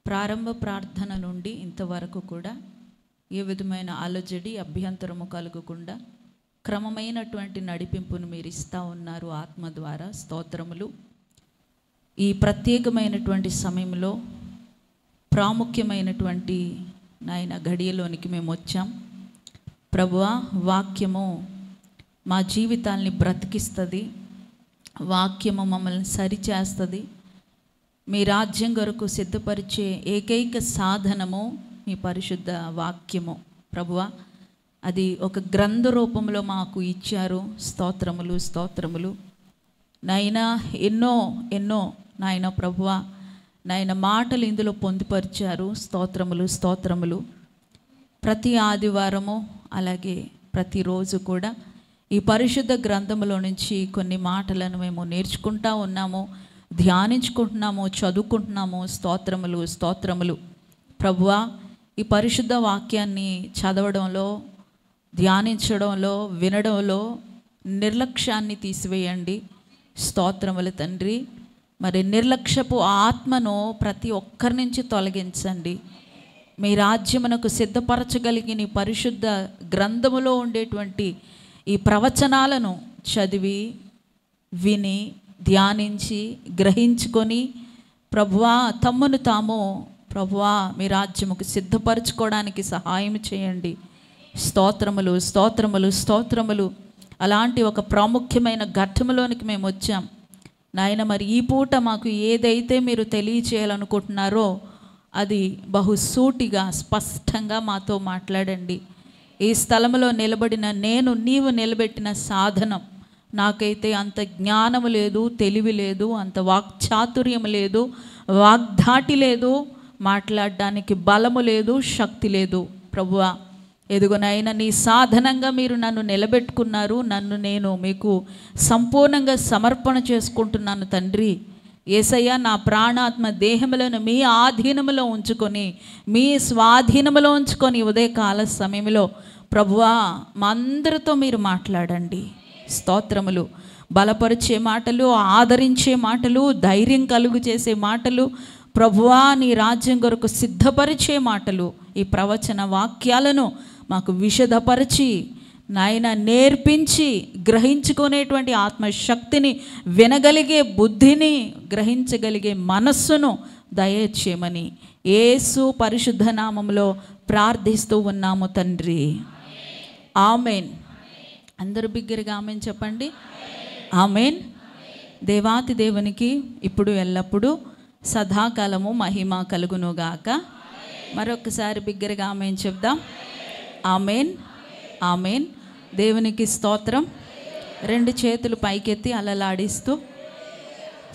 ప్రారంభ ప్రార్థన నుండి ఇంతవరకు కూడా ఏ విధమైన అలజడి అభ్యంతరము కలగకుండా క్రమమైనటువంటి నడిపింపును మీరు ఇస్తూ ఉన్నారు ఆత్మ ద్వారా. స్తోత్రములు. ఈ ప్రత్యేకమైనటువంటి సమయంలో ప్రాముఖ్యమైనటువంటి నాయన గడియలోనికి మేము వచ్చాం. ప్రభువా, వాక్యము మా జీవితాల్ని బ్రతికిస్తుంది, వాక్యము మమ్మల్ని సరిచేస్తుంది. మీ రాజ్యం కొరకు సిద్ధపరిచే ఏకైక సాధనము మీ పరిశుద్ధ వాక్యము. ప్రభువా, అది ఒక గ్రంథ రూపంలో మాకు ఇచ్చారు. స్తోత్రములు, స్తోత్రములు నాయనా. ఎన్నో ఎన్నో నాయన ప్రభువా, నాయన మాటలు ఇందులో పొందుపరిచారు. స్తోత్రములు, స్తోత్రములు. ప్రతి ఆదివారము అలాగే ప్రతిరోజు కూడా ఈ పరిశుద్ధ గ్రంథములో నుంచి కొన్ని మాటలను మేము నేర్చుకుంటా ఉన్నాము, ధ్యానించుకుంటున్నాము, చదువుకుంటున్నాము. స్తోత్రములు, స్తోత్రములు. ప్రభువా, ఈ పరిశుద్ధ వాక్యాన్ని చదవడంలో, ధ్యానించడంలో, వినడంలో నిర్లక్ష్యాన్ని తీసివేయండి. స్తోత్రములు తండ్రి. మరి నిర్లక్ష్యపు ఆత్మను ప్రతి ఒక్కరి నుంచి తొలగించండి. మీ రాజ్యమునకు సిద్ధపరచగలిగిన ఈ పరిశుద్ధ గ్రంథములో ఉండేటువంటి ఈ ప్రవచనాలను చదివి, విని, ధ్యానించి, గ్రహించుకొని ప్రభువా తమ్మును తాము ప్రభువా మీ రాజ్యముకు సిద్ధపరచుకోవడానికి సహాయం చేయండి. స్తోత్రములు, స్తోత్రములు, స్తోత్రములు. అలాంటి ఒక ప్రాముఖ్యమైన ఘట్టములోనికి మేము వచ్చాం నాయన. మరి ఈ పూట మాకు ఏదైతే మీరు తెలియచేయాలనుకుంటున్నారో అది బహుసూటిగా స్పష్టంగా మాతో మాట్లాడండి. ఈ స్థలంలో నిలబడిన నేను, నీవు నిలబెట్టిన సాధనం, నాకైతే అంత జ్ఞానము లేదు, తెలివి లేదు, అంత వాక్చాతుర్యం లేదు, వాగ్ధాటి లేదు, మాట్లాడడానికి బలము లేదు, శక్తి లేదు. ప్రభువా, ఎదుగునైనా నీ సాధనంగా మీరు నన్ను నిలబెట్టుకున్నారు. నన్ను నేను మీకు సంపూర్ణంగా సమర్పణ చేసుకుంటున్నాను తండ్రి. యేసయ్య, నా ప్రాణాత్మ దేహములను మీ ఆధీనములో ఉంచుకొని, మీ స్వాధీనములో ఉంచుకొని ఉదయకాల సమయంలో ప్రభువా మా అందరితో మీరు మాట్లాడండి. స్తోత్రములు. బలపరిచే మాటలు, ఆదరించే మాటలు, ధైర్యం కలుగు చేసే మాటలు, ప్రభువా నీ రాజ్యం కొరకు సిద్ధపరిచే మాటలు, ఈ ప్రవచన వాక్యాలను మాకు విశదపరిచి నాయన నేర్పించి గ్రహించుకునేటువంటి ఆత్మశక్తిని, వినగలిగే బుద్ధిని, గ్రహించగలిగే మనస్సును దయచేయమని యేసు పరిశుద్ధ నామములో ప్రార్థిస్తూ ఉన్నాము తండ్రి. ఆమెన్. అందరూ బిగ్గరగా ఆమెన్ చెప్పండి. ఆమెన్. దేవాతి దేవునికి ఇప్పుడు ఎల్లప్పుడూ సదాకాలము మహిమ కలుగునుగాక. మరొకసారి బిగ్గరగా ఆమెన్ చెప్దాం. Amen, amen. దేవునికి స్తోత్రం. రెండు చేతులు పైకెత్తి అలలాడిస్తూ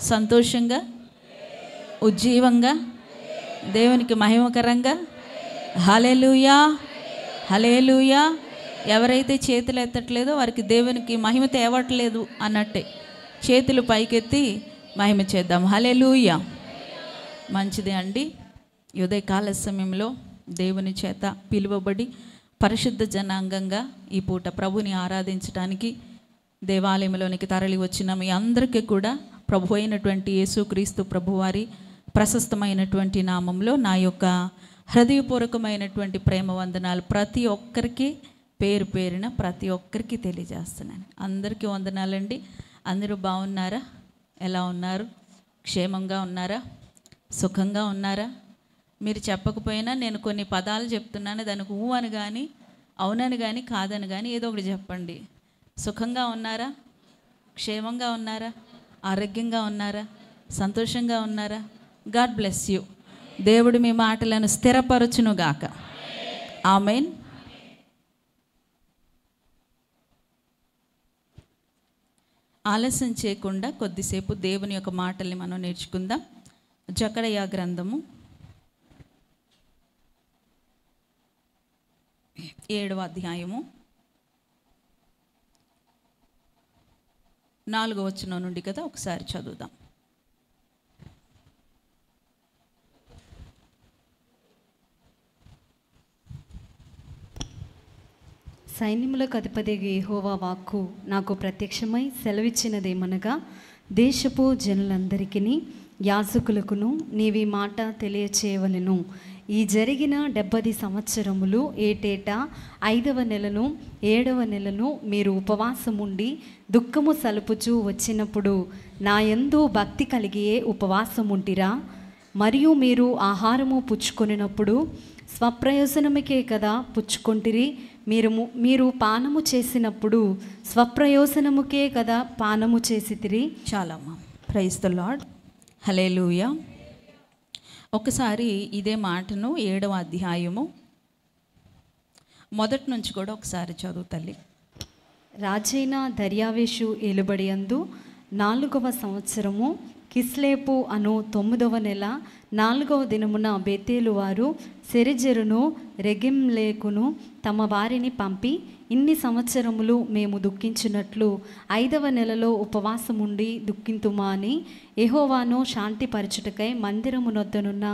సంతోషంగా, ఉజ్జీవంగా, దేవునికి మహిమకరంగా హల్లెలూయా, హల్లెలూయా. ఎవరైతే చేతులు ఎత్తట్లేదో వారికి దేవునికి మహిమ తేవట్లేదు అన్నట్టే చేతులు పైకెత్తి మహిమ చేద్దాం. హల్లెలూయా. మంచిదే అండి. ఉదయకాల సమయంలో దేవుని చేత పిలువబడి పరిశుద్ధ జనాంగంగా ఈ పూట ప్రభుని ఆరాధించడానికి దేవాలయంలోనికి తరలి వచ్చిన మీ అందరికీ కూడా ప్రభు అయినటువంటి యేసుక్రీస్తు ప్రభువారి ప్రశస్తమైనటువంటి నామంలో నా యొక్క హృదయపూర్వకమైనటువంటి ప్రేమ వందనాలు ప్రతి ఒక్కరికి పేరు పేరున ప్రతి ఒక్కరికి తెలియజేస్తున్నాను. అందరికీ వందనాలండి. అందరూ బాగున్నారా? ఎలా ఉన్నారు? క్షేమంగా ఉన్నారా? సుఖంగా ఉన్నారా? మీరు చెప్పకపోయినా నేను కొన్ని పదాలు చెప్తున్నాను, దానికి ఊ అని కానీ, అవునని కానీ, కాదని కానీ ఏదో ఒకటి చెప్పండి. సుఖంగా ఉన్నారా? క్షేమంగా ఉన్నారా? ఆరోగ్యంగా ఉన్నారా? సంతోషంగా ఉన్నారా? God bless you. దేవుడు మీ మాటలను స్థిరపరచునుగాక. ఆమెన్. ఆలస్యం చేయకుండా కొద్దిసేపు దేవుని యొక్క మాటల్ని మనం నేర్చుకుందాం. జకరయా గ్రంథము 7వ అధ్యాయము 4వ వచనం నుండి కదా ఒకసారి చదువుదాం. సైన్యములకు అధిపతిగా యెహోవా వాక్కు నాకు ప్రత్యక్షమై సెలవిచ్చినదేమనగా, దేశపు జనులందరికీ యాజకులకును నీవి మాట తెలియచేయవలెను. ఈ జరిగిన 70 సంవత్సరములు ఏటేటా 5వ నెలను 7వ నెలను మీరు ఉపవాసముండి దుఃఖము సలుపుచూ వచ్చినప్పుడు నా యందు భక్తి కలిగియే ఉపవాసముంటిరా? మరియు మీరు ఆహారము పుచ్చుకొనినప్పుడు స్వప్రయోజనముకే కదా పుచ్చుకొంటిరి. మీరు పానము చేసినప్పుడు స్వప్రయోజనముకే కదా పానము చేసితిరి. చాలమ్మా. Praise the Lord. హల్లెలూయా. ఒకసారి ఇదే మాటను 7వ అధ్యాయము మొదటి నుంచి కూడా ఒకసారి చదువు తల్లి. రాజైన దర్యావేషు ఏలుబడియందు 4వ సంవత్సరము కిస్లేపు అను 9వ నెల 4వ దినమున బేతేలు వారు సెరెజెరును రెగెంలేకును తమ వారిని పంపి, ఇన్ని సంవత్సరములు మేము దుఃఖించినట్లు 5వ నెలలో ఉపవాసముండి దుఃఖింతుమా అని యెహోవాను శాంతిపరచుటకై మందిరమునొద్దనున్న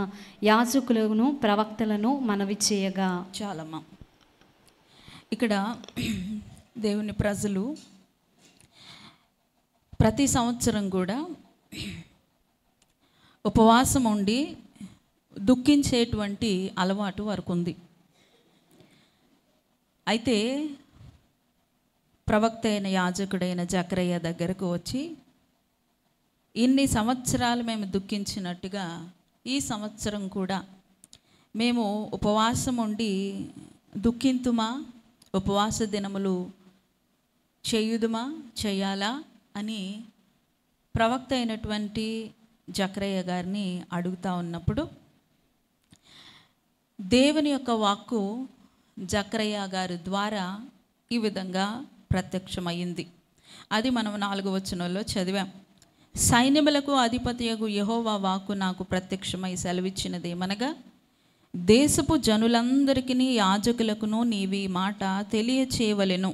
యాజకులను ప్రవక్తలను మనవి చేయగా. చాలమ్మా. ఇక్కడ దేవుని ప్రజలు ప్రతి సంవత్సరం కూడా ఉపవాసం ఉండి దుఃఖించేటువంటి అలవాటు వరకు ఉంది. అయితే ప్రవక్త అయిన యాజకుడైన జకరయ్య దగ్గరకు వచ్చి, ఇన్ని సంవత్సరాలు మేము దుఃఖించినట్టుగా ఈ సంవత్సరం కూడా మేము ఉపవాసం ఉండి దుఃఖింతుమా, ఉపవాస దినములు చేయుదుమా, చేయాలా అని ప్రవక్త అయినటువంటి జకరయ్య గారిని అడుగుతూ ఉన్నప్పుడు దేవుని యొక్క వాక్కు జకరయ్య గారి ద్వారా ఈ విధంగా ప్రత్యక్షమైంది. అది మనం 4వ వచనంలో చదివాం. సైన్యములకు అధిపతియగు యెహోవా వాక్కు నాకు ప్రత్యక్షమై సెలవిచ్చినది ఏమనగా, దేశపు జనులందరికీ యాజకులకును నీవి మాట తెలియచేయవలెను.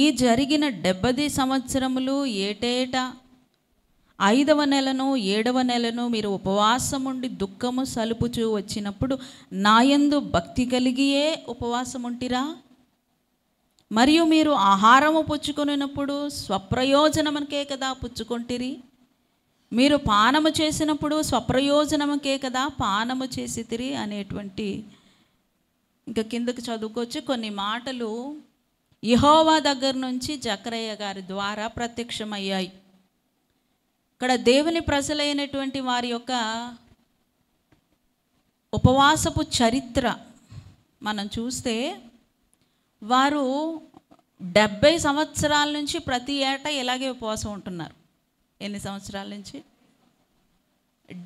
ఈ జరిగిన 70 సంవత్సరములు ఏటేటా 5వ నెలను 7వ నెలను మీరు ఉపవాసముండి దుఃఖము సలుపుచూ వచ్చినప్పుడు నాయందు భక్తి కలిగియే ఉపవాసముంటిరా? మరియు మీరు ఆహారము పుచ్చుకొనినప్పుడు స్వప్రయోజనముకే కదా పుచ్చుకొంటిరి. మీరు పానము చేసినప్పుడు స్వప్రయోజనముకే కదా పానము చేసితిరి అనేటువంటి, ఇంకా కిందకు చదువుకోవచ్చు, కొన్ని మాటలు యెహోవా దగ్గర నుంచి జకరయ్య గారి ద్వారా ప్రత్యక్షమయ్యాయి. ఇక్కడ దేవుని ప్రజలైనటువంటి వారి యొక్క ఉపవాసపు చరిత్ర మనం చూస్తే, వారు 70 సంవత్సరాల నుంచి ప్రతి ఏటా ఇలాగే ఉపవాసం ఉంటున్నారు. ఎన్ని సంవత్సరాల నుంచి?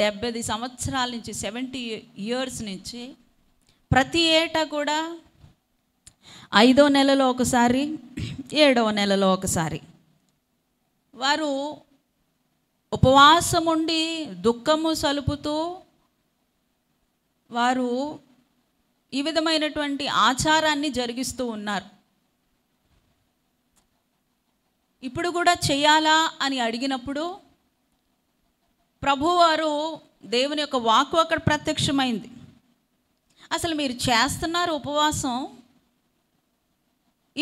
70 సంవత్సరాల నుంచి, 70 years నుంచి ప్రతి ఏటా కూడా 5వ నెలలో ఒకసారి, 7వ నెలలో ఒకసారి వారు ఉపవాసం ఉండి దుఃఖము సలుపుతూ వారు ఈ విధమైనటువంటి ఆచారాన్ని జరిగిస్తూ ఉన్నారు. ఇప్పుడు కూడా చేయాలా అని అడిగినప్పుడు ప్రభువారు దేవుని యొక్క వాక్కు అక్కడ ప్రత్యక్షమైంది. అసలు మీరు చేస్తున్నారు ఉపవాసం,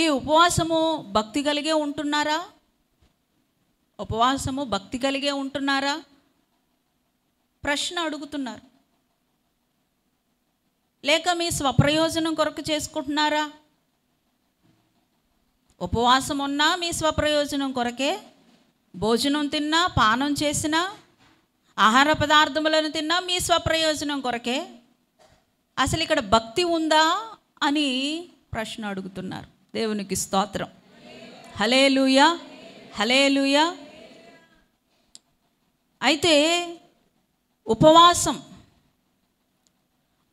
ఈ ఉపవాసము భక్తి కలిగే ఉంటున్నారా? ఉపవాసము భక్తి కలిగే ఉంటున్నారా? ప్రశ్న అడుగుతున్నారు. లేక మీ స్వప్రయోజనం కొరకు చేసుకుంటున్నారా? ఉపవాసం ఉన్నా మీ స్వప్రయోజనం కొరకే, భోజనం తిన్నా, పానం చేసినా, ఆహార పదార్థములను తిన్నా మీ స్వప్రయోజనం కొరకే. అసలు ఇక్కడ భక్తి ఉందా అని ప్రశ్న అడుగుతున్నారు. దేవునికి స్తోత్రం. హల్లెలూయా, హల్లెలూయా. అయితే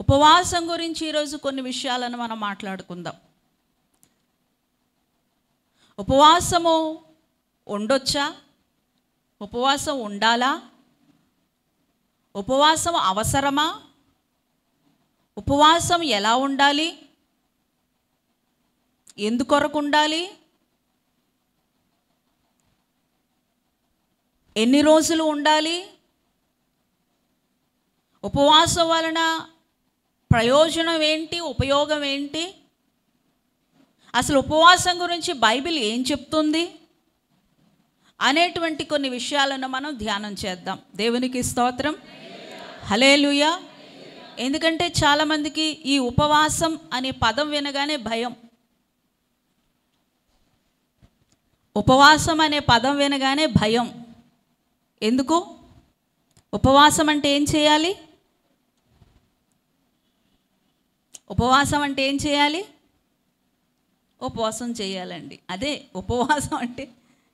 ఉపవాసం గురించి ఈరోజు కొన్ని విషయాలను మనం మాట్లాడుకుందాం. ఉపవాసము ఉండొచ్చా? ఉపవాసం ఉండాలా? ఉపవాసం అవసరమా? ఉపవాసం ఎలా ఉండాలి? ఎందుకొరకు ఉండాలి? ఎన్ని రోజులు ఉండాలి? ఉపవాసం వలన ప్రయోజనం ఏంటి? ఉపయోగం ఏంటి? అసలు ఉపవాసం గురించి బైబిల్ ఏం చెప్తుంది? అనేటువంటి కొన్ని విషయాలను మనం ధ్యానం చేద్దాం. దేవునికి స్తోత్రం, హల్లెలూయా. ఎందుకంటే చాలామందికి ఈ ఉపవాసం అనే పదం వినగానే భయం. ఉపవాసం అనే పదం వినగానే భయం. ఎందుకు? ఉపవాసం అంటే ఏం చేయాలి? ఉపవాసం అంటే ఏం చేయాలి? ఉపవాసం చేయాలండి. అదే ఉపవాసం అంటే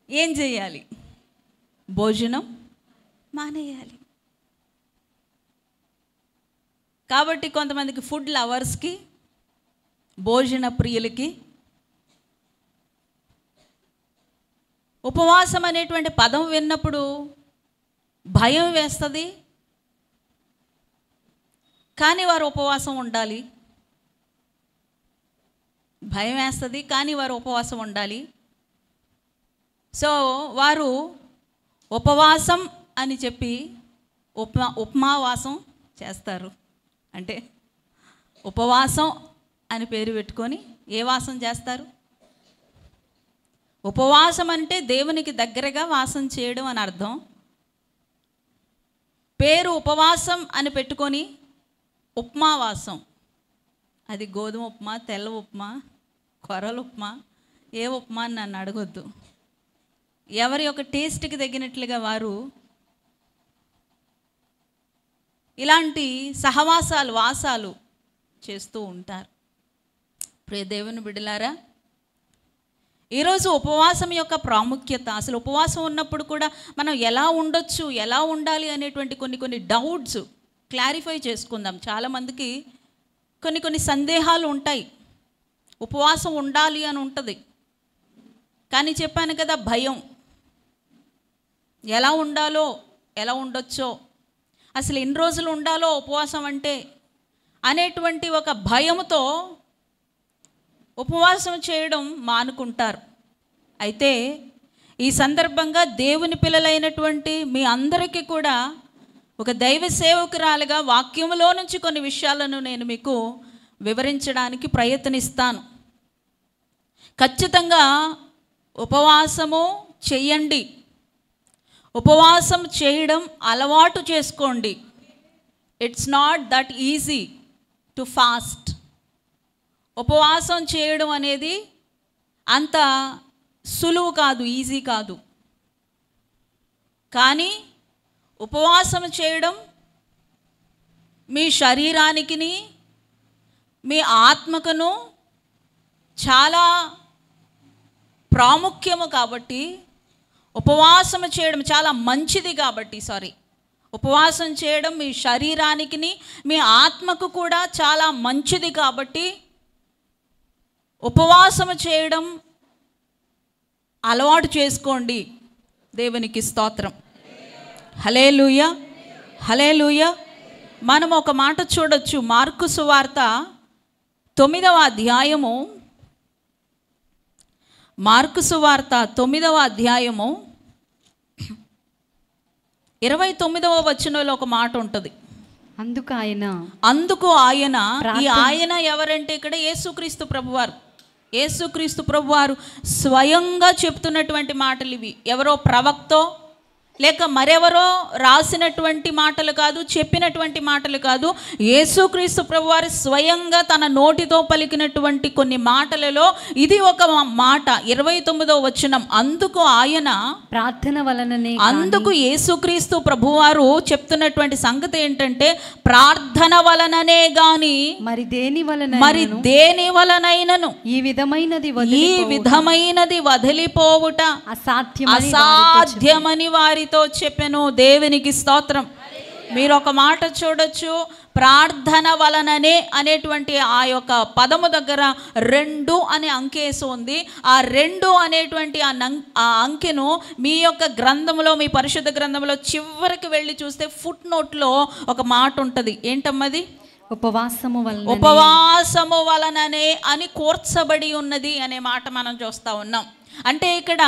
ఏం చేయాలి? భోజనం మానేయాలి. కాబట్టి కొంతమందికి ఫుడ్ లవర్స్కి, భోజన ప్రియులకి ఉపవాసం అనేటువంటి పదం విన్నప్పుడు భయం వేస్తుంది. కానీ వారు ఉపవాసం ఉండాలి. భయం వేస్తుంది, కానీ వారు ఉపవాసం ఉండాలి. సో వారు ఉపవాసం అని చెప్పి ఉపమావాసం చేస్తారు. అంటే ఉపవాసం అని పేరు పెట్టుకొని ఏ వాసం చేస్తారు? ఉపవాసం అంటే దేవునికి దగ్గరగా వాసం చేయడం అని అర్థం. పేరు ఉపవాసం అని పెట్టుకొని ఉప్మావాసం, అది గోధుమ ఉప్మా, తెల్ల ఉప్మా, కొరల ఉప్మా, ఏ ఉప్మా అని నన్ను అడగొద్దు. ఎవరి యొక్క టేస్ట్కి తగినట్లుగా వారు ఇలాంటి సహవాసాలు, వాసాలు చేస్తూ ఉంటారు. ప్రియ దేవుని బిడ్డలారా, ఈరోజు ఉపవాసం యొక్క ప్రాముఖ్యత, అసలు ఉపవాసం ఉన్నప్పుడు కూడా మనం ఎలా ఉండొచ్చు, ఎలా ఉండాలి అనేటువంటి కొన్ని డౌట్స్ క్లారిఫై చేసుకుందాం. చాలామందికి కొన్ని సందేహాలు ఉంటాయి. ఉపవాసం ఉండాలి అని ఉంటుంది, కానీ చెప్పాను కదా భయం. ఎలా ఉండాలో, ఎలా ఉండొచ్చో, అసలు ఎన్ని రోజులు ఉండాలో ఉపవాసం అంటే అనేటువంటి ఒక భయంతో ఉపవాసం చేయడం మానుకుంటారు. అయితే ఈ సందర్భంగా దేవుని పిల్లలైనటువంటి మీ అందరికీ కూడా ఒక దైవ సేవకురాలుగా వాక్యములో నుంచి కొన్ని విషయాలను నేను మీకు వివరించడానికి ప్రయత్నిస్తాను. ఖచ్చితంగా ఉపవాసము చెయ్యండి. ఉపవాసం చేయడం అలవాటు చేసుకోండి. It's not that easy to fast. ఉపవాసం చేయడం అనేది అంత సులువు కాదు, ఈజీ కాదు. కానీ ఉపవాసం చేయడం మీ శరీరానికి, మీ ఆత్మకును చాలా ప్రాముఖ్యము. కాబట్టి ఉపవాసం చేయడం చాలా మంచిది. కాబట్టి ఉపవాసం చేయడం మీ శరీరానికి, మీ ఆత్మకు కూడా చాలా మంచిది. కాబట్టి ఉపవాసం చేయడం అలవాటు చేసుకోండి. దేవునికి స్తోత్రం, హల్లెలూయా, హల్లెలూయా. మనం ఒక మాట చూడొచ్చు. మార్కు సువార్త 9వ అధ్యాయము, మార్కు సువార్త 9వ అధ్యాయము 29వ వచనంలో ఒక మాట ఉంటుంది. అందుకు ఆయన ఈ ఆయన ఎవరంటే ఇక్కడ యేసుక్రీస్తు ప్రభువారు. యేసుక్రీస్తు ప్రభువారు స్వయంగా చెప్తున్నటువంటి మాటలు ఇవి. ఎవరో ప్రవక్తో లేక మరెవరో రాసినటువంటి మాటలు కాదు, చెప్పినటువంటి మాటలు కాదు. యేసుక్రీస్తు ప్రభువారు స్వయంగా తన నోటితో పలికినటువంటి కొన్ని మాటలలో ఇది ఒక మాట. 29వ వచనం. అందుకు ఆయన ప్రార్థన వలననే, అందుకు యేసుక్రీస్తు ప్రభువారు చెప్తున్నటువంటి సంగతి ఏంటంటే ప్రార్థన వలననే గాని మరి దేని వలనైనను ఈ విధమైనది వదిలిపోవుట అసాధ్యమని వారితో చెప్పెను. దేవునికి స్తోత్రం. మీరు ఒక మాట చూడొచ్చు. ప్రార్థన వలననే అనేటువంటి ఆ యొక్క పదము దగ్గర 2 అనే అంకేసి ఉంది. ఆ 2 అనేటువంటి ఆ అంకెను మీ యొక్క గ్రంథంలో, మీ పరిశుద్ధ గ్రంథంలో చివరికి వెళ్ళి చూస్తే ఫుట్ నోట్లో ఒక మాట ఉంటుంది. ఏంటమ్మది? ఉపవాసము వలననే అని కూర్చబడి ఉన్నది అనే మాట మనం చూస్తూ ఉన్నాం. అంటే ఇక్కడ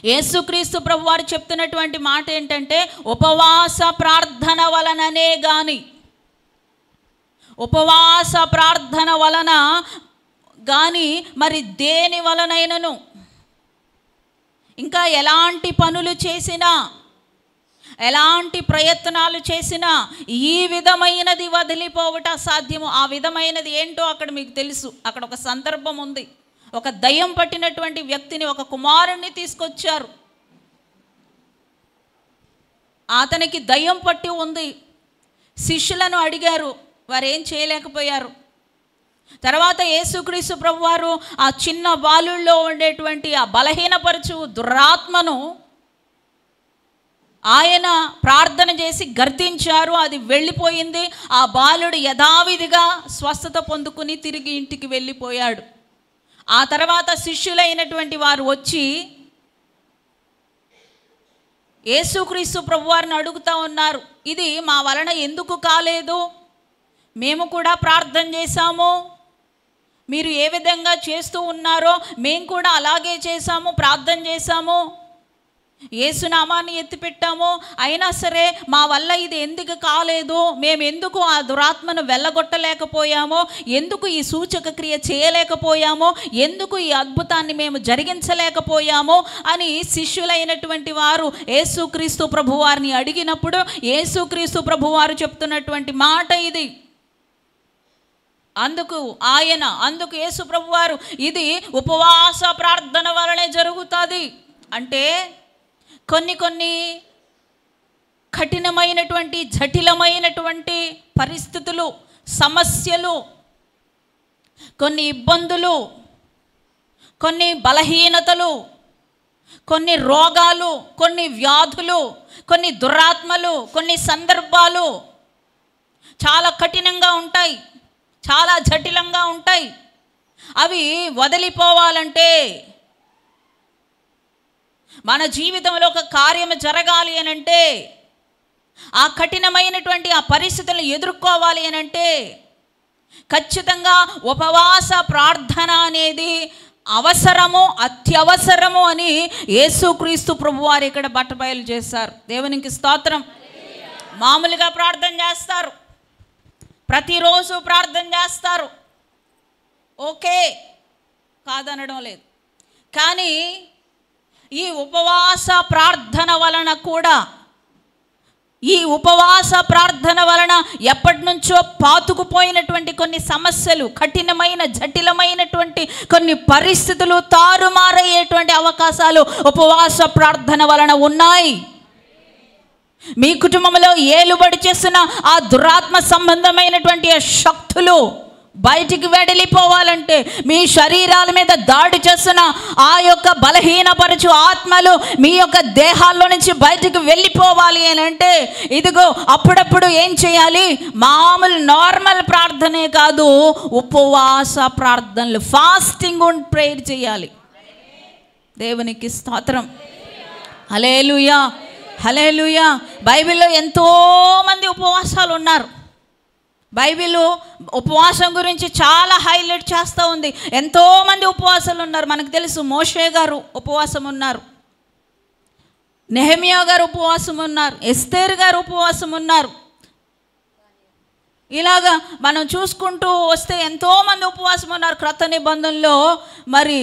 యేసుక్రీస్తు ప్రభువారు చెప్తున్నటువంటి మాట ఏంటంటే ఉపవాస ప్రార్థన వలననే గాని, ఉపవాస ప్రార్థన వలన గాని మరి దేని వలనైనను ఇంకా ఎలాంటి పనులు చేసినా, ఎలాంటి ప్రయత్నాలు చేసినా ఈ విధమైనది వదిలిపోవట సాధ్యము. ఆ విధమైనది ఏంటో అక్కడ మీకు తెలుసు. అక్కడ ఒక సందర్భం ఉంది. ఒక దయ్యం పట్టినటువంటి వ్యక్తిని, ఒక కుమారుణ్ణి తీసుకొచ్చారు. అతనికి దయ్యం పట్టి ఉంది. శిష్యులను అడిగారు, వారు ఏం చేయలేకపోయారు. తర్వాత యేసుక్రీస్తు ప్రభువారు ఆ చిన్న బాలుల్లో ఉండేటువంటి ఆ బలహీనపరచు దురాత్మను ఆయన ప్రార్థన చేసి గర్తించారు. అది వెళ్ళిపోయింది. ఆ బాలుడు యథావిధిగా స్వస్థత పొందుకుని తిరిగి ఇంటికి వెళ్ళిపోయాడు. ఆ తర్వాత శిష్యులైనటువంటి వారు వచ్చి యేసుక్రీస్తు ప్రభువారిని అడుగుతూ ఉన్నారు, ఇది మా వలన ఎందుకు కాలేదు? మేము కూడా ప్రార్థన చేశాము, మీరు ఏ విధంగా చేస్తూ ఉన్నారో మేము కూడా అలాగే చేశాము, ప్రార్థన చేశాము, యేసునామాన్ని ఎత్తిపెట్టాము, అయినా సరే మా వల్ల ఇది ఎందుకు కాలేదు? మేము ఎందుకు ఆ దురాత్మను వెళ్ళగొట్టలేకపోయామో, ఎందుకు ఈ సూచక క్రియ చేయలేకపోయామో, ఎందుకు ఈ అద్భుతాన్ని మేము జరిగించలేకపోయామో అని శిష్యులైనటువంటి వారు యేసుక్రీస్తు ప్రభువారిని అడిగినప్పుడు యేసుక్రీస్తు ప్రభువారు చెప్తున్నటువంటి మాట ఇది. అందుకు యేసు ప్రభువారు ఇది ఉపవాస ప్రార్థన వలనే జరుగుతుంది. అంటే కొన్ని కఠినమైనటువంటి జటిలమైనటువంటి పరిస్థితులు, సమస్యలు, కొన్ని ఇబ్బందులు, కొన్ని బలహీనతలు, కొన్ని రోగాలు, కొన్ని వ్యాధులు, కొన్ని దురాత్మలు, కొన్ని సందర్భాలు చాలా కఠినంగా ఉంటాయి, చాలా జటిలంగా ఉంటాయి. అవి వదిలిపోవాలంటే, మన జీవితంలో ఒక కార్యము జరగాలి అని అంటే, ఆ కఠినమైనటువంటి ఆ పరిస్థితులను ఎదుర్కోవాలి అని అంటే ఖచ్చితంగా ఉపవాస ప్రార్థన అనేది అవసరము, అత్యవసరము అని యేసుక్రీస్తు ప్రభువారు ఇక్కడ బట్టబయలు చేశారు. దేవునికి స్తోత్రం. మామూలుగా ప్రార్థన చేస్తారు, ప్రతిరోజు ప్రార్థన చేస్తారు, ఓకే, కాదనడం లేదు. కానీ ఈ ఉపవాస ప్రార్థన వలన కూడా, ఈ ఉపవాస ప్రార్థన వలన ఎప్పటి నుంచో పాతుకుపోయినటువంటి కొన్ని సమస్యలు, కఠినమైన జటిలమైనటువంటి కొన్ని పరిస్థితులు తారుమారయ్యేటువంటి అవకాశాలు ఉపవాస ప్రార్థన వలన ఉన్నాయి. మీ కుటుంబంలో ఏలుబడి చేస్తున్న ఆ దురాత్మ సంబంధమైనటువంటి శక్తులు బయటికి వెడలిపోవాలంటే, మీ శరీరాల మీద దాడి చేస్తున్న ఆ యొక్క బలహీనపరచు ఆత్మలు మీ యొక్క దేహాల్లో నుంచి బయటికి వెళ్ళిపోవాలి అని అంటే, ఇదిగో అప్పుడప్పుడు ఏం చేయాలి? మామూలు నార్మల్ ప్రార్థనే కాదు, ఉపవాస ప్రార్థనలు, ఫాస్టింగ్ అండ్ ప్రేయర్ చేయాలి. దేవునికి స్తోత్రం. హల్లెలూయా, హల్లెలూయా. బైబిల్లో ఎంతోమంది ఉపవాసాలు ఉన్నారు. బైబిల్ ఉపవాసం గురించి చాలా హైలైట్ చేస్తూ ఉంది. ఎంతోమంది ఉపవాసాలు ఉన్నారు. మనకు తెలుసు, మోషే గారు ఉపవాసం ఉన్నారు, నెహెమియా గారు ఉపవాసం ఉన్నారు, ఎస్తేర్ గారు ఉపవాసం ఉన్నారు. ఇలాగా మనం చూసుకుంటూ వస్తే ఎంతోమంది ఉపవాసం ఉన్నారు. క్రొత్త నిబంధనలో మరి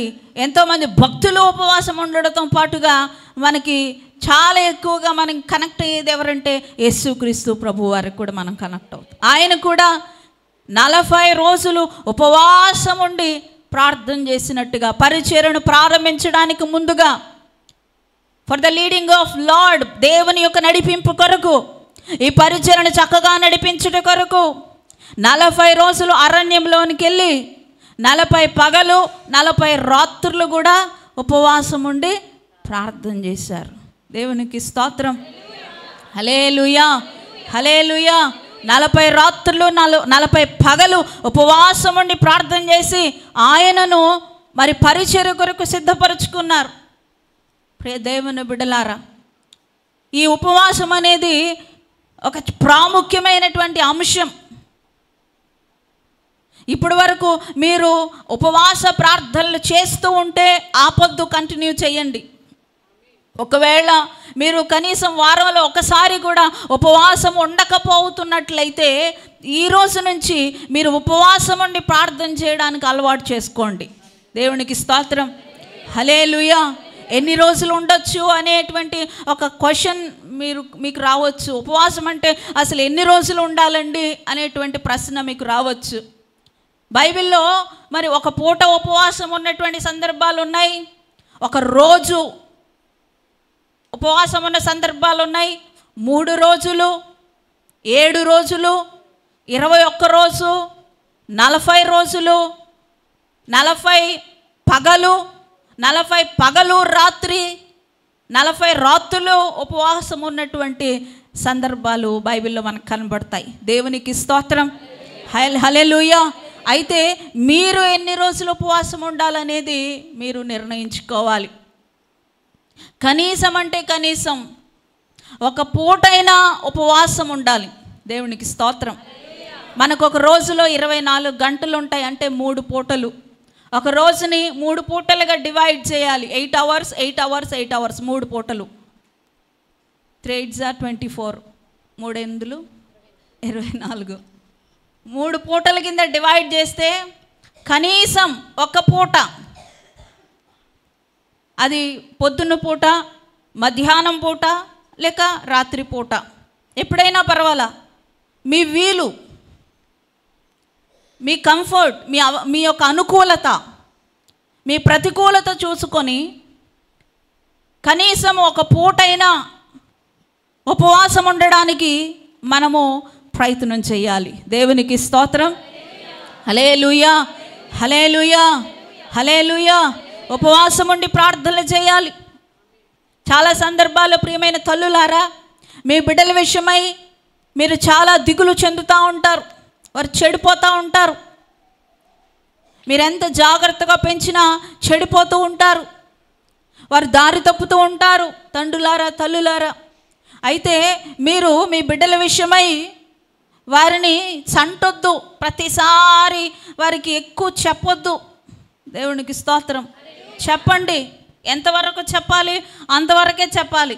ఎంతోమంది భక్తులు ఉపవాసం ఉండడంతో పాటుగా మనకి చాలా ఎక్కువగా మనం కనెక్ట్ అయ్యేది ఎవరంటే యేసుక్రీస్తు ప్రభు వారికి కూడా మనం కనెక్ట్ అవుతాం. ఆయన కూడా 40 రోజులు ఉపవాసం ఉండి ప్రార్థన చేసినట్టుగా, పరిచర్యను ప్రారంభించడానికి ముందుగా, for the leading of lord, దేవుని యొక్క నడిపింపు కొరకు, ఈ పరిచర్యను చక్కగా నడిపించుట కొరకు 40 రోజులు అరణ్యంలోనికి వెళ్ళి 40 పగలు 40 రాత్రులు కూడా ఉపవాసం ఉండి ప్రార్థన చేశారు. దేవునికి స్తోత్రం. హల్లెలూయా, హల్లెలూయా. 40 రాత్రులు 40 పగలు ఉపవాసం ఉండి ప్రార్థన చేసి ఆయనను మరి పరిచర్య కొరకు సిద్ధపరుచుకున్నారు. ప్రియ దేవుని బిడ్డలారా, ఈ ఉపవాసం అనేది ఒక ప్రాముఖ్యమైనటువంటి అంశం. ఇప్పటి వరకు మీరు ఉపవాస ప్రార్థనలు చేస్తూ ఉంటే ఆ పొద్దు కంటిన్యూ చేయండి. ఒకవేళ మీరు కనీసం వారంలో ఒకసారి కూడా ఉపవాసం ఉండకపోతున్నట్లయితే ఈ రోజు నుంచి మీరు ఉపవాసం ఉండి ప్రార్థన చేయడానికి అలవాటు చేసుకోండి. దేవునికి స్తోత్రం. హల్లెలూయా. ఎన్ని రోజులు ఉండొచ్చు అనేటువంటి ఒక క్వశ్చన్ మీకు రావచ్చు. ఉపవాసం అంటే అసలు ఎన్ని రోజులు ఉండాలండి అనేటువంటి ప్రశ్న మీకు రావచ్చు. బైబిల్లో మరి ఒక పూట ఉపవాసం ఉన్నటువంటి సందర్భాలు ఉన్నాయి, ఒక రోజు ఉపవాసం ఉన్న సందర్భాలు ఉన్నాయి, 3 రోజులు, 7 రోజులు, 21 రోజు, 40 రోజులు, 40 పగలు, 40 పగలు రాత్రి, 40 రాత్రులు ఉపవాసం ఉన్నటువంటి సందర్భాలు బైబిల్లో మనకు కనబడతాయి. దేవునికి స్తోత్రం, హల్లెలూయా. అయితే మీరు ఎన్ని రోజులు ఉపవాసం ఉండాలనేది మీరు నిర్ణయించుకోవాలి. కనీసం అంటే కనీసం ఒక పూటైనా ఉపవాసం ఉండాలి. దేవునికి స్తోత్రం. మనకు ఒక రోజులో 24 గంటలు ఉంటాయి, అంటే 3 పూటలు. ఒక రోజుని 3 పూటలుగా డివైడ్ చేయాలి. 8 hours 8 hours 8 hours 3 పూటలు. 3 8s are 24, 3 8 24. 3 పూటల కింద డివైడ్ చేస్తే కనీసం ఒక పూట, అది పొద్దున్న పూట, మధ్యాహ్నం పూట, లేక రాత్రి పూట, ఎప్పుడైనా పర్వాలా, మీ వీలు, మీ కంఫర్ట్, మీ యొక్క అనుకూలత, మీ ప్రతికూలత చూసుకొని కనీసం ఒక పూటైనా ఉపవాసం ఉండడానికి మనము ప్రయత్నం చేయాలి. దేవునికి స్తోత్రం, హల్లెలూయా, హల్లెలూయా, హల్లెలూయా. ఉపవాసం ఉండి ప్రార్థనలు చేయాలి. చాలా సందర్భాల్లో ప్రియమైన తల్లులారా, మీ బిడ్డల విషయమై మీరు చాలా దిగులు చెందుతూ ఉంటారు. వారు చెడిపోతూ ఉంటారు. మీరెంత జాగ్రత్తగా పెంచినా చెడిపోతూ ఉంటారు. వారు దారి తప్పుతూ ఉంటారు. తండ్రులారా, తల్లులారా, అయితే మీరు మీ బిడ్డల విషయమై వారిని చంటొద్దు. ప్రతిసారి వారికి ఎక్కువ చెప్పొద్దు. దేవునికి స్తోత్రం. చెప్పండి, ఎంతవరకు చెప్పాలి అంతవరకే చెప్పాలి.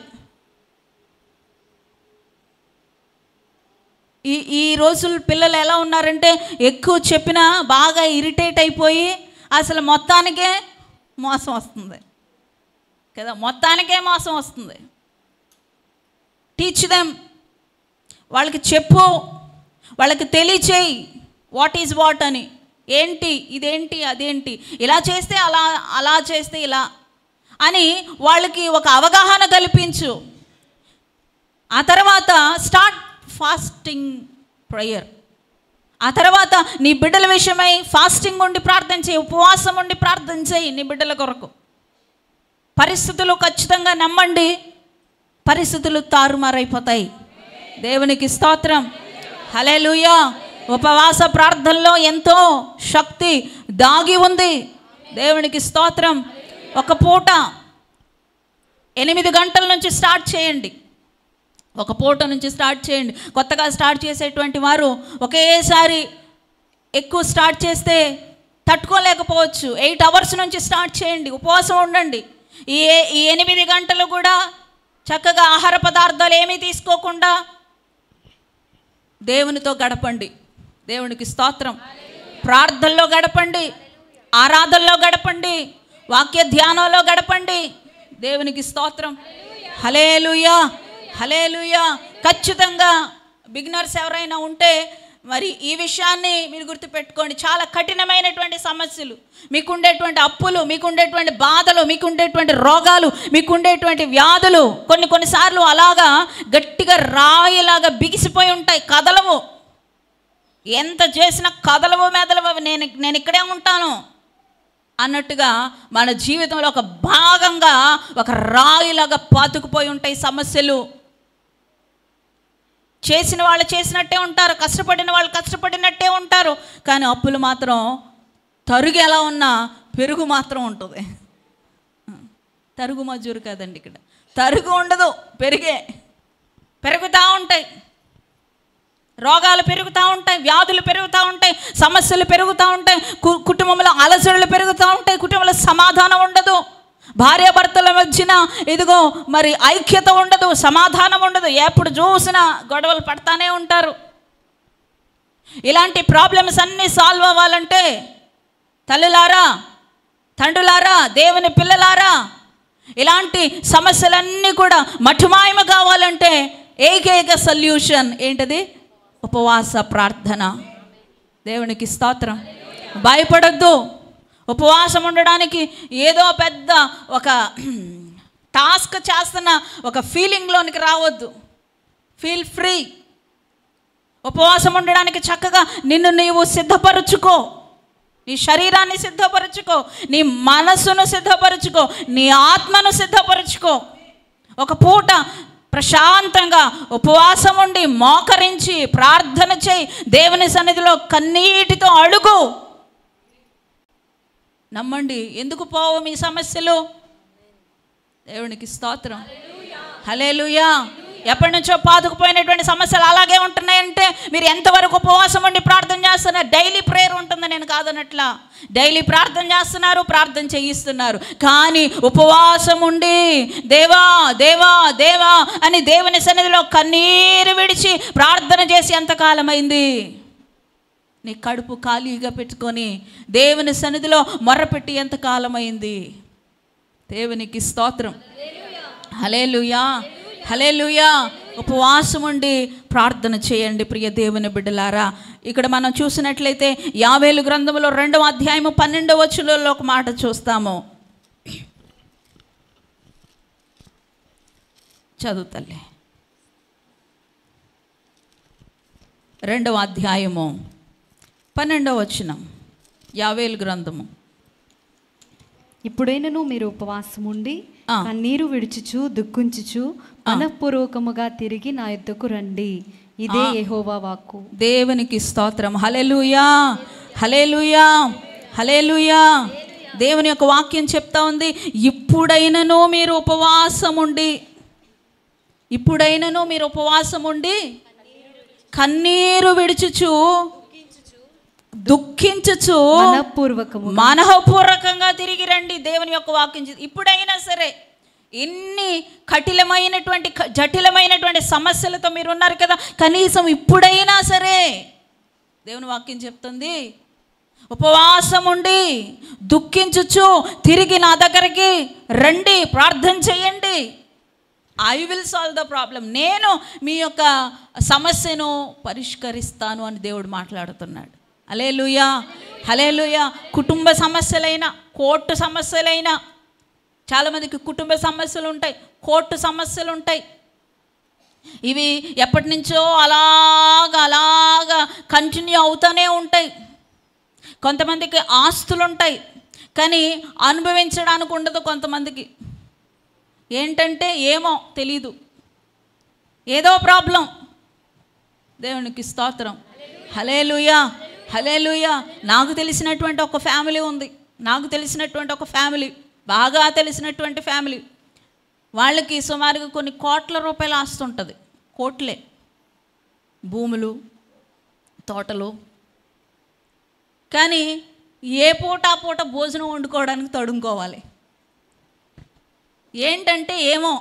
ఈ రోజుల పిల్లలు ఎలా ఉన్నారంటే ఎక్కువ చెప్పినా బాగా ఇరిటేట్ అయిపోయి అసలు మొత్తానికే మోసం వస్తుంది కదా, మొత్తానికే మోసం వస్తుంది. టీచ్ దెమ్, వాళ్ళకి చెప్పు, వాళ్ళకి తెలియచేయి వాట్ ఈజ్ వాట్ అని. ఏంటి, ఇదేంటి, అదేంటి, ఇలా చేస్తే అలా, అలా చేస్తే ఇలా అని వాళ్ళకి ఒక అవగాహన కల్పించు. ఆ తర్వాత స్టార్ట్ ఫాస్టింగ్ ప్రేయర్. ఆ తర్వాత నీ బిడ్డల విషయమై ఫాస్టింగ్ ఉండి ప్రార్థన చేయి, ఉపవాసం ఉండి ప్రార్థన చేయి నీ బిడ్డల కొరకు. పరిస్థితులు ఖచ్చితంగా నమ్మండి, పరిస్థితులు తారుమారైపోతాయి. దేవునికి స్తోత్రం, హల్లెలూయా. ఉపవాస ప్రార్థనలో ఎంతో శక్తి దాగి ఉంది. దేవునికి స్తోత్రం. ఒక పూట 8 గంటల నుంచి స్టార్ట్ చేయండి. ఒక పూట నుంచి స్టార్ట్ చేయండి. కొత్తగా స్టార్ట్ చేసేటువంటి వారు ఒకేసారి ఎక్కువ స్టార్ట్ చేస్తే తట్టుకోలేకపోవచ్చు. 8 hours నుంచి స్టార్ట్ చేయండి, ఉపవాసం ఉండండి. ఈ 8 గంటలు కూడా చక్కగా ఆహార పదార్థాలు ఏమీ తీసుకోకుండా దేవునితో గడపండి. దేవునికి స్తోత్రం. ప్రార్థనలో గడపండి, ఆరాధనలో గడపండి, వాక్య ధ్యానంలో గడపండి. దేవునికి స్తోత్రం, హల్లెలూయా, హల్లెలూయా. ఖచ్చితంగా బిగినర్స్ ఎవరైనా ఉంటే మరి ఈ విషయాన్ని మీరు గుర్తుపెట్టుకోండి. చాలా కఠినమైనటువంటి సమస్యలు, మీకుండేటువంటి అప్పులు, మీకుండేటువంటి బాధలు, మీకుండేటువంటి రోగాలు, మీకుండేటువంటి వ్యాధులు కొన్నిసార్లు అలాగా గట్టిగా రాయిలాగా బిగిసిపోయి ఉంటాయి, కదలవు. ఎంత చేసినా కదలవు, మెదలవు. నేను ఇక్కడే ఉంటాను అన్నట్టుగా మన జీవితంలో ఒక భాగంగా ఒక రాయిలాగా పాతుకుపోయి ఉంటాయి సమస్యలు. చేసిన వాళ్ళు చేసినట్టే ఉంటారు, కష్టపడిన వాళ్ళు కష్టపడినట్టే ఉంటారు. కానీ అప్పులు మాత్రం తరుగు ఎలా ఉన్నా పెరుగు మాత్రం ఉంటుంది. తరుగు మజూరు కాదండి, ఇక్కడ తరుగు ఉండదు, పెరుగుతూ ఉంటాయి. రోగాలు పెరుగుతూ ఉంటాయి, వ్యాధులు పెరుగుతూ ఉంటాయి, సమస్యలు పెరుగుతూ ఉంటాయి, కుటుంబంలో అలసడలు పెరుగుతూ ఉంటాయి, కుటుంబంలో సమాధానం ఉండదు, భార్యాభర్తల మధ్యన ఇదిగో మరి ఐక్యత ఉండదు, సమాధానం ఉండదు, ఎప్పుడు చూసినా గొడవలు పడతానే ఉంటారు. ఇలాంటి ప్రాబ్లమ్స్ అన్నీ సాల్వ్ అవ్వాలంటే తల్లులారా, తండ్రులారా, దేవుని పిల్లలారా, ఇలాంటి సమస్యలన్నీ కూడా మఠుమాయమ కావాలంటే ఏకైక సొల్యూషన్ ఏంటది? ఉపవాస ప్రార్థన. దేవునికి స్తోత్రం. భయపడద్దు. ఉపవాసం ఉండడానికి ఏదో పెద్ద ఒక టాస్క్ చేస్తున్న ఒక ఫీలింగ్లోనికి రావద్దు. Feel free. ఉపవాసం ఉండడానికి చక్కగా నిన్ను నీవు సిద్ధపరచుకో. నీ శరీరాన్ని సిద్ధపరచుకో, నీ మనసును సిద్ధపరచుకో, నీ ఆత్మను సిద్ధపరచుకో. ఒక పూట ప్రశాంతంగా ఉపవాసం ఉండి మోకరించి ప్రార్థన చేయి. దేవుని సన్నిధిలో కన్నీటితో అడుగు. నమ్మండి, ఎందుకు పోవు మీ సమస్యలు? దేవునికి స్తోత్రం. హల్లెలూయా. ఎప్పటి నుంచో పాతుకుపోయినటువంటి సమస్యలు అలాగే ఉంటున్నాయంటే మీరు ఎంతవరకు ఉపవాసం ఉండి ప్రార్థన చేస్తున్నారు? డైలీ ప్రేయర్ ఉంటుంది, నేను కాదనట్లా. డైలీ ప్రార్థన చేస్తున్నారు, ప్రార్థన చేయిస్తున్నారు. కానీ ఉపవాసం ఉండి దేవా దేవా దేవా అని దేవుని సన్నిధిలో కన్నీరు విడిచి ప్రార్థన చేసి ఎంతకాలమైంది? నీ కడుపు ఖాళీగా పెట్టుకొని దేవుని సన్నిధిలో మొర్రపెట్టి ఎంతకాలమైంది? దేవునికి స్తోత్రం. హల్లెలూయా, హల్లెలూయా. ఉపవాసం ఉండి ప్రార్థన చేయండి ప్రియ దేవుని బిడ్డలారా. ఇక్కడ మనం చూసినట్లయితే యావేలు గ్రంథంలో 2వ అధ్యాయము 12వ వచనంలో ఒక మాట చూస్తాము. చదువుతలే. 2వ అధ్యాయము 12వ వచనం, యావేలు గ్రంథము. ఇప్పుడైనను మీరు ఉపవాసం ఉండి కన్నీరు విడుచుచు దుఃఖించుచు మనఃపూర్వకముగా తిరిగి నా యొద్దకు రండి. ఇదే యెహోవా వాక్కు. దేవునికి స్తోత్రం. హల్లెలూయా, హల్లెలూయా, హల్లెలూయా. దేవుని యొక్క వాక్యం చెప్తా ఉంది, ఇప్పుడైనను మీరు ఉపవాసం ఉండి, ఇప్పుడైనను మీరు ఉపవాసం ఉండి కన్నీరు విడుచుచు దుఃఖించుచు మనఃపూర్వకంగా తిరిగి రండి. దేవుని యొక్క వాక్యం. ఇప్పుడైనా సరే, ఇన్ని జటిలమైనటువంటి సమస్యలతో మీరు ఉన్నారు కదా, కనీసం ఇప్పుడైనా సరే దేవుని వాక్యం చెప్తుంది, ఉపవాసం ఉండి దుఃఖించుచు తిరిగి నా దగ్గరికి రండి, ప్రార్థన చేయండి. I will solve the problem. నేను మీ యొక్క సమస్యను పరిష్కరిస్తాను అని దేవుడు మాట్లాడుతున్నాడు. హల్లెలూయా, హల్లెలూయా. కుటుంబ సమస్యలైనా, కోర్టు సమస్యలైనా, చాలామందికి కుటుంబ సమస్యలు ఉంటాయి, కోర్టు సమస్యలు ఉంటాయి. ఇవి ఎప్పటి నుంచో అలాగా కంటిన్యూ అవుతూనే ఉంటాయి. కొంతమందికి ఆస్తులు ఉంటాయి, కానీ అనుభవించడానికి ఉండదు. కొంతమందికి ఏంటంటే ఏమో తెలీదు, ఏదో ప్రాబ్లం. దేవునికి స్తోత్రం. హల్లెలూయా, హల్లెలూయా. నాకు తెలిసినటువంటి ఒక ఫ్యామిలీ ఉంది. నాకు తెలిసినటువంటి ఒక ఫ్యామిలీ, బాగా తెలిసినటువంటి ఫ్యామిలీ. వాళ్ళకి సుమారుగా కొన్ని కోట్ల రూపాయలు ఆస్తి ఉంటుంది. కోట్లే, భూములు, తోటలు. కానీ ఏ పూట ఆ పూట భోజనం వండుకోవడానికి తడుముకోవాలి. ఏంటంటే ఏమో,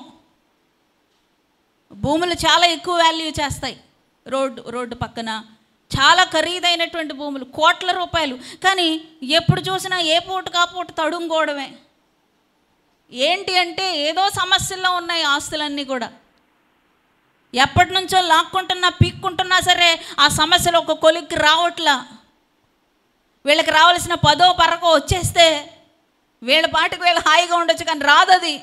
భూములు చాలా ఎక్కువ వాల్యూ చేస్తాయి. రోడ్డు పక్కన చాలా ఖరీదైనటువంటి భూములు, కోట్ల రూపాయలు. కానీ ఎప్పుడు చూసినా ఏ పూటకు ఆ పూట తడుముకోవడమే. ఏంటి అంటే ఏదో సమస్యల్లో ఉన్నాయి ఆస్తులన్నీ కూడా. ఎప్పటి నుంచో లాక్కుంటున్నా, పీక్కుంటున్నా సరే ఆ సమస్యలు ఒక కొలిక్కి రావట్లా. వీళ్ళకి రావాల్సిన 10వ 12వ వచ్చేస్తే వీళ్ళ పాటికి వీళ్ళు హాయిగా ఉండొచ్చు, కానీ రాదది.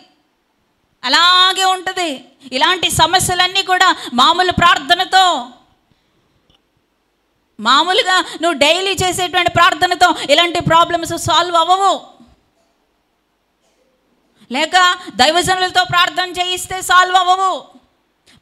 అలాగే ఉంటుంది. ఇలాంటి సమస్యలన్నీ కూడా మామూలు ప్రార్థనతో, మామూలుగా నువ్వు డైలీ చేసేటువంటి ప్రార్థనతో ఇలాంటి ప్రాబ్లమ్స్ సాల్వ్ అవ్వవు. లేక దైవజనులతో ప్రార్థన చేయిస్తే సాల్వ్ అవ్వవు.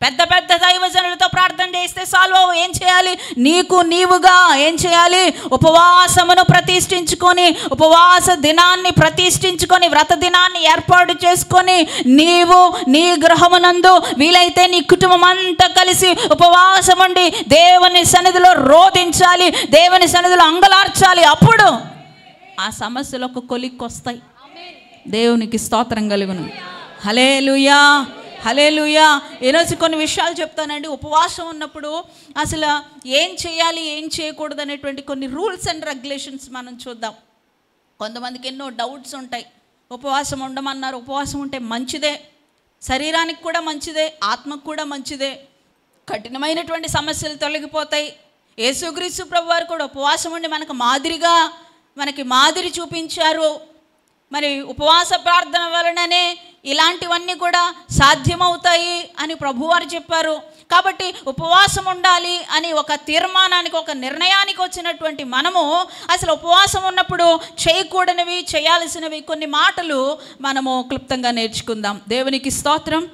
పెద్ద పెద్ద దైవజనులతో ప్రార్థన చేయిస్తే సాల్వ్ అవ్వవు. ఏం చేయాలి? నీకు నీవుగా ఏం చేయాలి? ఉపవాసమును ప్రతిష్ఠించుకొని, ఉపవాస దినాన్ని ప్రతిష్ఠించుకొని, వ్రత దినాన్ని ఏర్పాటు చేసుకొని, నీవు నీ గృహమునందు వీలైతే నీ కుటుంబం అంతా కలిసి ఉపవాసం ఉండి దేవుని సన్నిధిలో రోధించాలి, దేవుని సన్నిధిలో అంగలార్చాలి. అప్పుడు ఆ సమస్యలు ఒక కొలిక్కొస్తాయి. దేవునికి స్తోత్రం కలుగును. హల్లెలూయా, హల్లెలూయా. ఈరోజు కొన్ని విషయాలు చెప్తానండి. ఉపవాసం ఉన్నప్పుడు అసలు ఏం చేయాలి, ఏం చేయకూడదు అనేటువంటి కొన్ని రూల్స్ అండ్ రెగ్యులేషన్స్ మనం చూద్దాం. కొంతమందికి ఎన్నో డౌట్స్ ఉంటాయి. ఉపవాసం ఉండమన్నారు. ఉపవాసం ఉంటే మంచిదే, శరీరానికి కూడా మంచిదే, ఆత్మకు కూడా మంచిదే. కఠినమైనటువంటి సమస్యలు తొలగిపోతాయి. యేసుక్రీస్తు ప్రభువారు కూడా ఉపవాసం ఉండి మనకి మాదిరి చూపించారు. మరి ఉపవాస ప్రార్థన వలననే ఇలాంటివన్నీ కూడా సాధ్యమవుతాయి అని ప్రభువారు చెప్పారు. కాబట్టి ఉపవాసం ఉండాలి అని ఒక తీర్మానానికి, ఒక నిర్ణయానికి వచ్చినటువంటి మనము అసలు ఉపవాసం ఉన్నప్పుడు చేయకూడనివి, చేయాల్సినవి కొన్ని మాటలు మనము క్లుప్తంగా నేర్చుకుందాం. దేవునికి స్తోత్రం,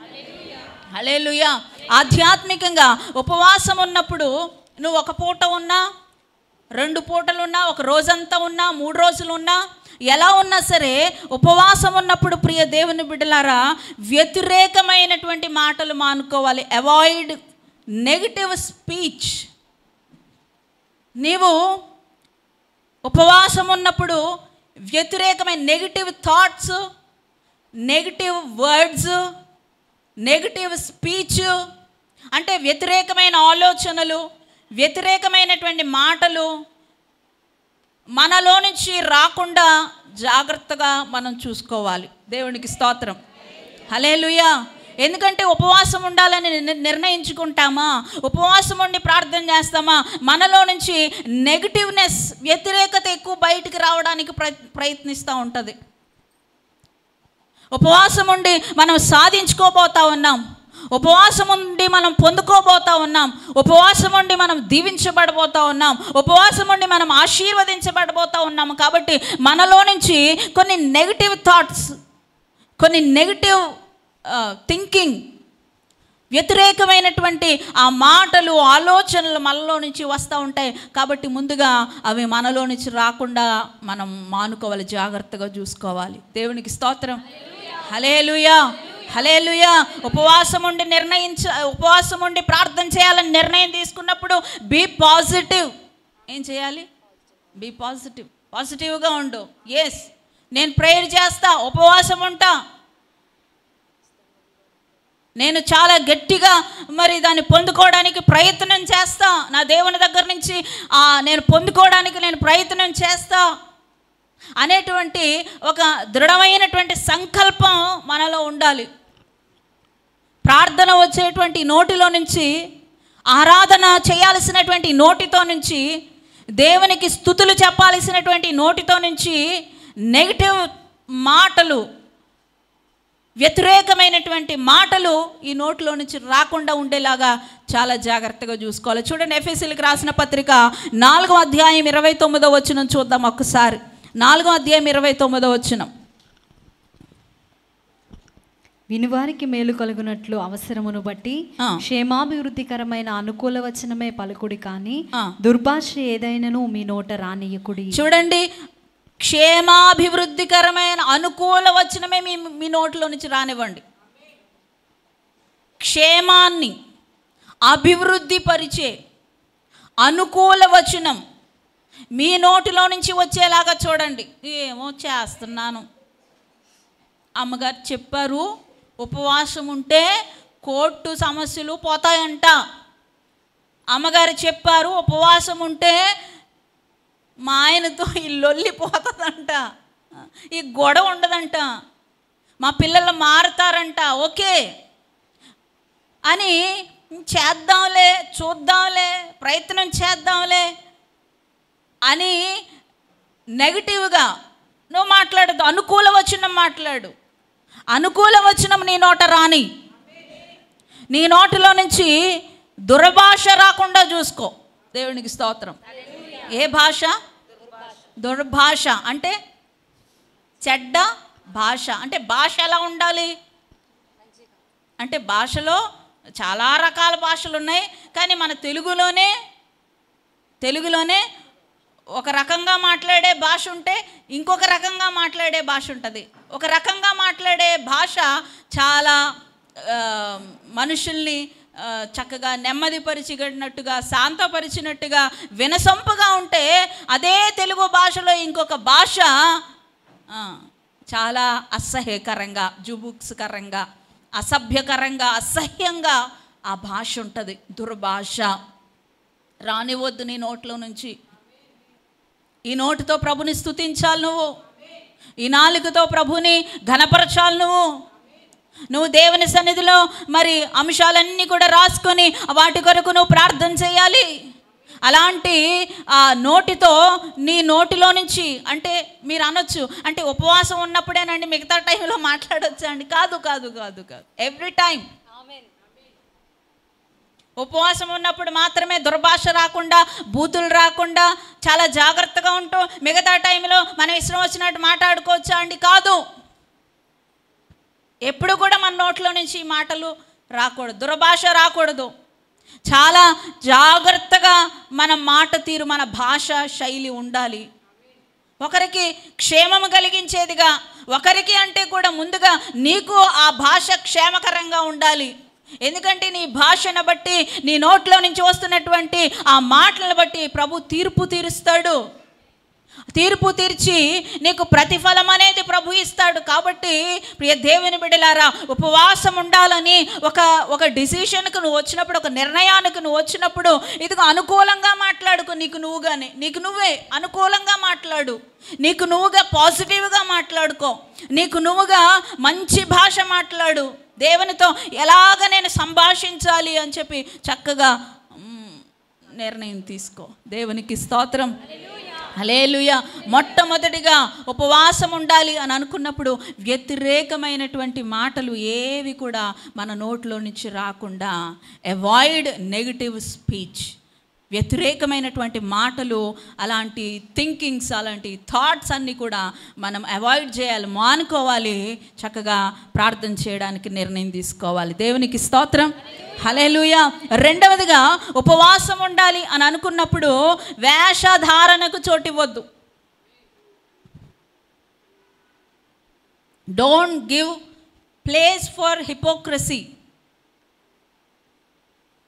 హల్లెలూయా. ఆధ్యాత్మికంగా ఉపవాసం ఉన్నప్పుడు నువ్వు ఒక పూట ఉన్నా, 2 పూటలు ఉన్నా, ఒక రోజంతా ఉన్నా, 3 రోజులు ఉన్నా, ఎలా ఉన్నా సరే ఉపవాసం ఉన్నప్పుడు ప్రియ దేవుని బిడ్డలారా వ్యతిరేకమైనటువంటి మాటలు మానుకోవాలి. Avoid negative speech. నీవు ఉపవాసం ఉన్నప్పుడు వ్యతిరేకమైన negative thoughts, negative words, negative speech అంటే వ్యతిరేకమైన ఆలోచనలు, వ్యతిరేకమైనటువంటి మాటలు మనలో నుంచి రాకుండా జాగ్రత్తగా మనం చూసుకోవాలి. దేవునికి స్తోత్రం, హల్లెలూయా. ఎందుకంటే ఉపవాసం ఉండాలని నిర్ణయించుకుంటామా, ఉపవాసం ఉండి ప్రార్థన చేస్తామా, మనలో నుంచి నెగటివ్నెస్, వ్యతిరేకత ఎక్కువ బయటికి రావడానికి ప్రయత్నిస్తూ ఉంటుంది. ఉపవాసం ఉండి మనం సాధించుకోబోతా ఉన్నాం, ఉపవాసం ఉండి మనం పొందుకోబోతా ఉన్నాం, ఉపవాసం ఉండి మనం దీవించబడబోతా ఉన్నాం, ఉపవాసం ఉండి మనం ఆశీర్వదించబడబోతా ఉన్నాము. కాబట్టి మనలో నుంచి కొన్ని నెగిటివ్ థాట్స్, కొన్ని నెగిటివ్ థింకింగ్, వ్యతిరేకమైనటువంటి ఆ మాటలు, ఆలోచనలు మనలో నుంచి వస్తూ ఉంటాయి. కాబట్టి ముందుగా అవి మనలో నుంచి రాకుండా మనం మానుకోవాలి, జాగ్రత్తగా చూసుకోవాలి. దేవునికి స్తోత్రం, హల్లెలూయా, హల్లెలూయా. ఉపవాసం ఉండి ప్రార్థన చేయాలని నిర్ణయం తీసుకున్నప్పుడు బీ పాజిటివ్. ఏం చేయాలి? Be positive. పాజిటివ్గా ఉండు. ఎస్, నేను ప్రేయర్ చేస్తా, ఉపవాసం ఉంటా, నేను చాలా గట్టిగా మరి దాన్ని పొందుకోవడానికి ప్రయత్నం చేస్తా, నా దేవుని దగ్గర నుంచి నేను పొందుకోవడానికి నేను ప్రయత్నం చేస్తా అనేటువంటి ఒక దృఢమైనటువంటి సంకల్పం మనలో ఉండాలి. ప్రార్థన వచ్చేటువంటి నోటిలో నుంచి, ఆరాధన చేయాల్సినటువంటి నోటితో నుంచి, దేవునికి స్తుతులు చెప్పాల్సినటువంటి నోటితో నుంచి నెగిటివ్ మాటలు, వ్యతిరేకమైనటువంటి మాటలు ఈ నోటిలో నుంచి రాకుండా ఉండేలాగా చాలా జాగ్రత్తగా చూసుకోవాలి. చూడండి, ఎఫెసీయులకు రాసిన పత్రిక 4వ అధ్యాయం 29వ వచనం చూద్దాం ఒక్కసారి. 4వ అధ్యాయం 29వ వచనం. వినువారికి మేలు కలుగునట్లు అవసరమును బట్టి క్షేమాభివృద్ధికరమైన అనుకూల వచనమే పలుకుడి, కానీ దుర్భాష ఏదైనను మీ నోట రానియకుడి. చూడండి, క్షేమాభివృద్ధికరమైన అనుకూల వచనమే మీ నోట్లో నుంచి రానివ్వండి. క్షేమాన్ని అభివృద్ధి పరిచే అనుకూల వచనం మీ నోటిలో నుంచి వచ్చేలాగా చూడండి. ఏమో చేస్తున్నాను, అమ్మగారు చెప్పారు ఉపవాసం ఉంటే కోర్టు సమస్యలు పోతాయంట, అమ్మగారు చెప్పారు ఉపవాసం ఉంటే మా ఆయనతో ఈ లొల్లి పోతుందంట, ఈ గొడవ ఉండదంట, మా పిల్లలు మారుతారంట, ఓకే అని చేద్దాంలే, చూద్దాంలే, ప్రయత్నం చేద్దాంలే అని నెగిటివ్గా నువ్వు మాట్లాడద్దు. అనుకూల వచనం మాట్లాడు. అనుకూల వచనం నీ నోట రాని, నీ నోటిలో నుంచి దుర్భాష రాకుండా చూసుకో. దేవునికి స్తోత్రం. ఏ భాష? దుర్భాష అంటే చెడ్డ భాష. అంటే భాష ఎలా ఉండాలి అంటే, భాషలో చాలా రకాల భాషలు ఉన్నాయి, కానీ మన తెలుగులోనే ఒక రకంగా మాట్లాడే భాష ఉంటే ఇంకొక రకంగా మాట్లాడే భాష ఉంటుంది. ఒక రకంగా మాట్లాడే భాష చాలా మనుషుల్ని చక్కగా నెమ్మదిపరిచినట్టుగా, శాంతపరిచినట్టుగా, వినసొంపుగా ఉంటే, అదే తెలుగు భాషలో ఇంకొక భాష చాలా అసహ్యకరంగా, జుబుక్స్కరంగా, అసభ్యకరంగా, అసహ్యంగా ఆ భాష ఉంటుంది. దుర్భాష రానివద్దు నీ నోట్లో నుంచి. ఈ నోటితో ప్రభుని స్తుతించాలి నువ్వు. ఈ నాలుకతో ప్రభుని ఘనపరచాలి. నువ్వు దేవుని సన్నిధిలో మరి అంశాలన్నీ కూడా రాసుకొని వాటి కొరకు నువ్వు ప్రార్థన చేయాలి. అలాంటి ఆ నోటితో, నీ నోటిలో నుంచి, అంటే మీరు అనొచ్చు అంటే ఉపవాసం ఉన్నప్పుడేనండి మిగతా టైంలో మాట్లాడొచ్చా అండి? కాదు కాదు కాదు కాదు, ఎవ్రీ టైం. ఉపవాసం ఉన్నప్పుడు మాత్రమే దుర్భాష రాకుండా, బూతులు రాకుండా చాలా జాగ్రత్తగా ఉంటూ మిగతా టైంలో మనం ఇష్టం వచ్చినట్టు మాట్లాడుకోవచ్చా అండి? కాదు. ఎప్పుడు కూడా మన నోట్లో నుంచి మాటలు రాకూడదు, దుర్భాష రాకూడదు. చాలా జాగ్రత్తగా మన మాట తీరు, మన భాష శైలి ఉండాలి. ఒకరికి క్షేమము కలిగించేదిగా, ఒకరికి అంటే కూడా ముందుగా నీకు ఆ భాష క్షేమకరంగా ఉండాలి. ఎందుకంటే నీ భాషను బట్టి, నీ నోట్లో నుంచి వస్తున్నటువంటి ఆ మాటలను బట్టి ప్రభు తీర్పు తీరుస్తాడు. తీర్పు తీర్చి నీకు ప్రతిఫలం అనేది ప్రభు ఇస్తాడు. కాబట్టి ప్రియ దేవుని బిడ్డలారా, ఉపవాసం ఉండాలని ఒక డిసిషన్కు నువ్వు వచ్చినప్పుడు, ఒక నిర్ణయానికి నువ్వు వచ్చినప్పుడు, ఇదిగో అనుకూలంగా మాట్లాడుకో. నీకు నువ్వే అనుకూలంగా మాట్లాడు. నీకు నువ్వుగా పాజిటివ్గా మాట్లాడుకో. నీకు నువ్వుగా మంచి భాష మాట్లాడు. దేవునితో ఎలాగ నేను సంభాషించాలి అని చెప్పి చక్కగా నిర్ణయం తీసుకో. దేవునికి స్తోత్రం. హల్లెలూయా. మొట్టమొదటిగా ఉపవాసం ఉండాలి అని అనుకున్నప్పుడు వ్యతిరేకమైనటువంటి మాటలు ఏవి కూడా మన నోట్లో నుంచి రాకుండా, అవాయిడ్ నెగటివ్ స్పీచ్. వ్యతిరేకమైనటువంటి మాటలు, అలాంటి థింకింగ్స్, అలాంటి థాట్స్ అన్నీ కూడా మనం అవాయిడ్ చేయాలి, మానుకోవాలి. చక్కగా ప్రార్థన చేయడానికి నిర్ణయం తీసుకోవాలి. దేవునికి స్తోత్రం. హల్లెలూయా. రెండవదిగా ఉపవాసం ఉండాలి అని అనుకున్నప్పుడు వేషధారణకు చోటివ్వద్దు. Don't give place for hypocrisy.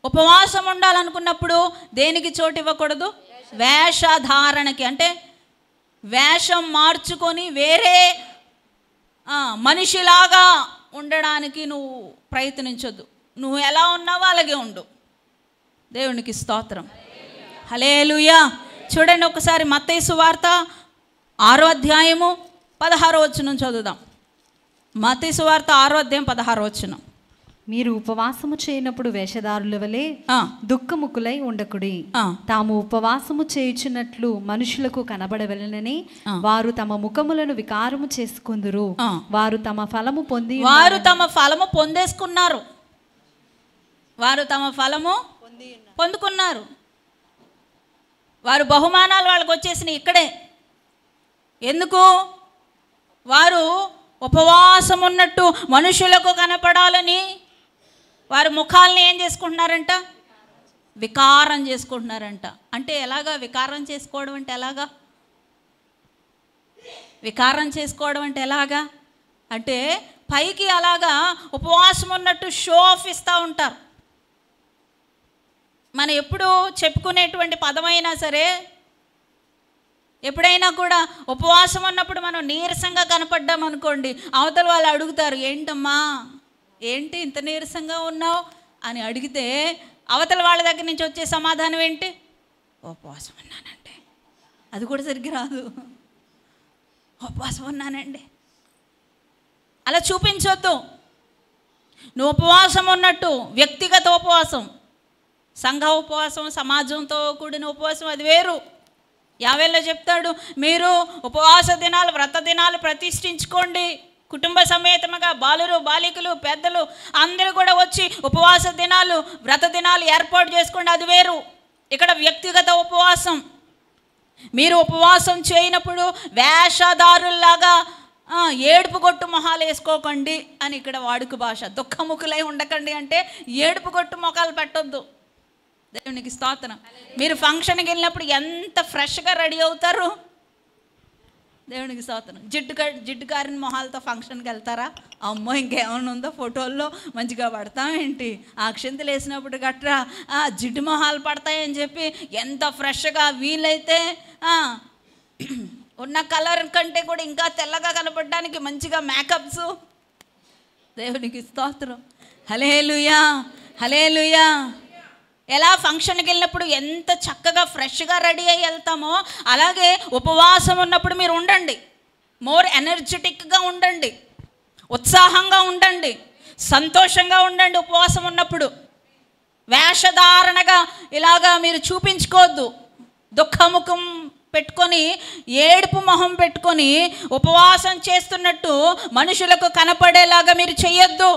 ఉపవాసం ఉండాలనుకున్నప్పుడు దేనికి చోటు ఇవ్వకూడదు? వేషధారణకి. అంటే వేషం మార్చుకొని వేరే మనిషిలాగా ఉండడానికి నువ్వు ప్రయత్నించొద్దు. నువ్వు ఎలా ఉన్నావో అలాగే ఉండు. దేవునికి స్తోత్రం. హల్లెలూయా. చూడండి ఒకసారి మత్తయి సువార్త 6వ అధ్యాయము 16వ వచనం చదువుదాం. మత్తయి సువార్త 6వ అధ్యాయం 16వ వచనం. మీరు ఉపవాసము చేయనప్పుడు వేషధారుల వలె దుఃఖముకులై ఉండకుడి. తాము ఉపవాసము చేయుచున్నట్లు మనుషులకు కనబడవలెనని వారు తమ ముఖములను వికారము చేసుకుందురు. వారు తమ ఫలము పొందేసుకున్నారు. వారు తమ ఫలము పొందుకున్నారు. వారు బహుమానాలు వాళ్ళకి వచ్చేసినాయి ఇక్కడే. ఎందుకు? వారు ఉపవాసం ఉన్నట్టు మనుషులకు కనపడాలని వారి ముఖాలని ఏం చేసుకుంటున్నారంట? వికారం చేసుకుంటున్నారంట. అంటే ఎలాగా వికారం చేసుకోవడం అంటే ఎలాగా? వికారం చేసుకోవడం అంటే ఎలాగా అంటే పైకి అలాగా ఉపవాసం ఉన్నట్టు షో ఆఫ్ ఇస్తూ ఉంటారు. మనం ఎప్పుడు చెప్పుకునేటువంటి పదమైనా సరే, ఎప్పుడైనా కూడా ఉపవాసం ఉన్నప్పుడు మనం నీరసంగా కనపడ్డాం అనుకోండి, అవతల వాళ్ళు అడుగుతారు, ఏంటమ్మా ఏంటి ఇంత నీరసంగా ఉన్నావు అని అడిగితే అవతల వాళ్ళ దగ్గర నుంచి వచ్చే సమాధానం ఏంటి? ఉపవాసం ఉన్నానంటే. అది కూడా సరిగ్గా రాదు. ఉపవాసం ఉన్నానండి అలా చూపించొద్దు. నువ్వు ఉపవాసం ఉన్నట్టు, వ్యక్తిగత ఉపవాసం, సంఘ ఉపవాసం, సమాజంతో కూడిన ఉపవాసం అది వేరు. యావేల్లో చెప్తాడు, మీరు ఉపవాస దినాలు, వ్రత దినాలు ప్రతిష్ఠించుకోండి. కుటుంబ సమేతముగా బాలురు, బాలికలు, పెద్దలు అందరూ కూడా వచ్చి ఉపవాస దినాలు, వ్రత దినాలు ఏర్పాటు చేసుకోండి. అది వేరు. ఇక్కడ వ్యక్తిగత ఉపవాసం. మీరు ఉపవాసం చేయనప్పుడు వేషధారుల్లాగా ఏడుపు కొట్టు మొహాలు వేసుకోకండి అని ఇక్కడ వాడుక భాష. దుఃఖముఖులై ఉండకండి అంటే ఏడుపు కొట్టు మొఖాలు పెట్టొద్దు. దేవునికి స్తోత్రం. మీరు ఫంక్షన్కి వెళ్ళినప్పుడు ఎంత ఫ్రెష్గా రెడీ అవుతారు? దేవునికి స్తోత్రం. జిడ్డు కారిన మొహాలతో ఫంక్షన్కి వెళ్తారా? అమ్మో ఇంకేమైనా ఉందో ఫోటోల్లో మంచిగా పడతాం ఏంటి? ఆ అక్షంతలు వేసినప్పుడు గట్రా జిడ్డు మొహాలు పడతాయని చెప్పి ఎంత ఫ్రెష్గా, వీలైతే ఉన్న కలర్ కంటే కూడా ఇంకా తెల్లగా కనపడడానికి మంచిగా మేకప్స్. దేవునికి స్తోత్రం. హల్లెలూయా, హల్లెలూయా. ఎలా ఫంక్షన్కి వెళ్ళినప్పుడు ఎంత చక్కగా ఫ్రెష్గా రెడీ అయ్యి వెళ్తామో అలాగే ఉపవాసం ఉన్నప్పుడు మీరు ఉండండి. మోర్ ఎనర్జెటిక్గా ఉండండి, ఉత్సాహంగా ఉండండి, సంతోషంగా ఉండండి. ఉపవాసం ఉన్నప్పుడు వేషధారణగా ఇలాగా మీరు చూపించుకోవద్దు. దుఃఖముఖం పెట్టుకొని, ఏడుపు మొహం పెట్టుకొని ఉపవాసం చేస్తున్నట్టు మనుషులకు కనపడేలాగా మీరు చెయ్యొద్దు.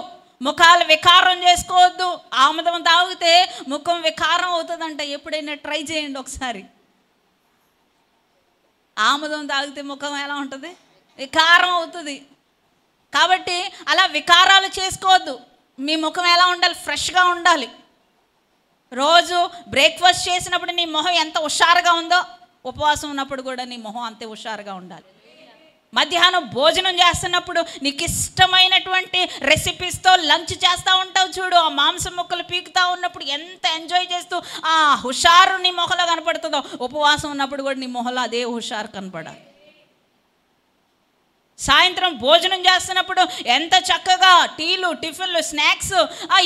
ముఖాలు వికారం చేసుకోవద్దు. ఆముదం తాగితే ముఖం వికారం అవుతుందంట. ఎప్పుడైనా ట్రై చేయండి ఒకసారి. ఆముదం తాగితే ముఖం ఎలా ఉంటుంది? వికారం అవుతుంది. కాబట్టి అలా వికారాలు చేసుకోవద్దు. మీ ముఖం ఎలా ఉండాలి? ఫ్రెష్గా ఉండాలి. రోజు బ్రేక్ఫాస్ట్ చేసినప్పుడు నీ మొహం ఎంత హుషారుగా ఉందో, ఉపవాసం ఉన్నప్పుడు కూడా నీ మొహం అంతే హుషారుగా ఉండాలి. మధ్యాహ్నం భోజనం చేస్తున్నప్పుడు నీకు ఇష్టమైనటువంటి రెసిపీస్తో లంచ్ చేస్తూ ఉంటావు చూడు, ఆ మాంసం ముక్కలు పీకుతూ ఉన్నప్పుడు ఎంత ఎంజాయ్ చేస్తూ ఆ హుషారు నీ మొహంలో కనపడుతుందో, ఉపవాసం ఉన్నప్పుడు కూడా నీ మొహంలో అదే హుషారు కనపడాలి. సాయంత్రం భోజనం చేస్తున్నప్పుడు ఎంత చక్కగా టీలు, టిఫిన్లు, స్నాక్స్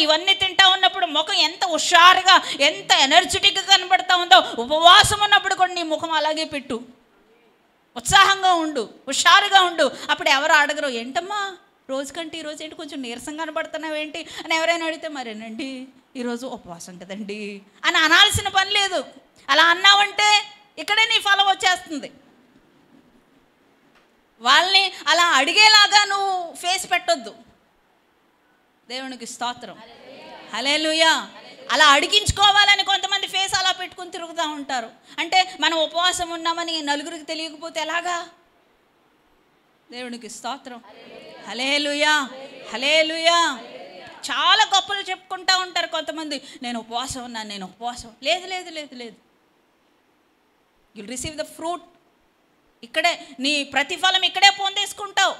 ఇవన్నీ తింటా ఉన్నప్పుడు ముఖం ఎంత హుషారుగా, ఎంత ఎనర్జెటిక్గా కనబడతా ఉందో, ఉపవాసం ఉన్నప్పుడు కూడా నీ ముఖం అలాగే పెట్టు. ఉత్సాహంగా ఉండు, హుషారుగా ఉండు. అప్పుడు ఎవరు అడగరు, ఏంటమ్మా రోజు కంటే ఈరోజు ఏంటి కొంచెం నీరసంగా కనబడుతున్నావు ఏంటి అని ఎవరైనా అడిగితే, మరేనండి ఈరోజు ఉపవాసం కదండి అని అనాల్సిన పని లేదు. అలా అన్నావంటే ఇక్కడే నీ ఫలం వచ్చేస్తుంది. వాళ్ళని అలా అడిగేలాగా నువ్వు ఫేస్ పెట్టొద్దు. దేవునికి స్తోత్రం, హల్లెలూయా. అలా అడిగించుకోవాలని కొంతమంది ఫేస్ అలా పెట్టుకుని తిరుగుతూ ఉంటారు. అంటే మనం ఉపవాసం ఉన్నామని నలుగురికి తెలియకపోతే ఎలాగా? దేవునికి స్తోత్రం, హల్లెలూయా, హల్లెలూయా. చాలా గొప్పలు చెప్పుకుంటూ ఉంటారు కొంతమంది, నేను ఉపవాసం ఉన్నాను, నేను ఉపవాసం. లేదు లేదు లేదు లేదు, యుల్ రిసీవ్ ద ఫ్రూట్. ఇక్కడే నీ ప్రతిఫలం ఇక్కడే పొందేసుకుంటావు.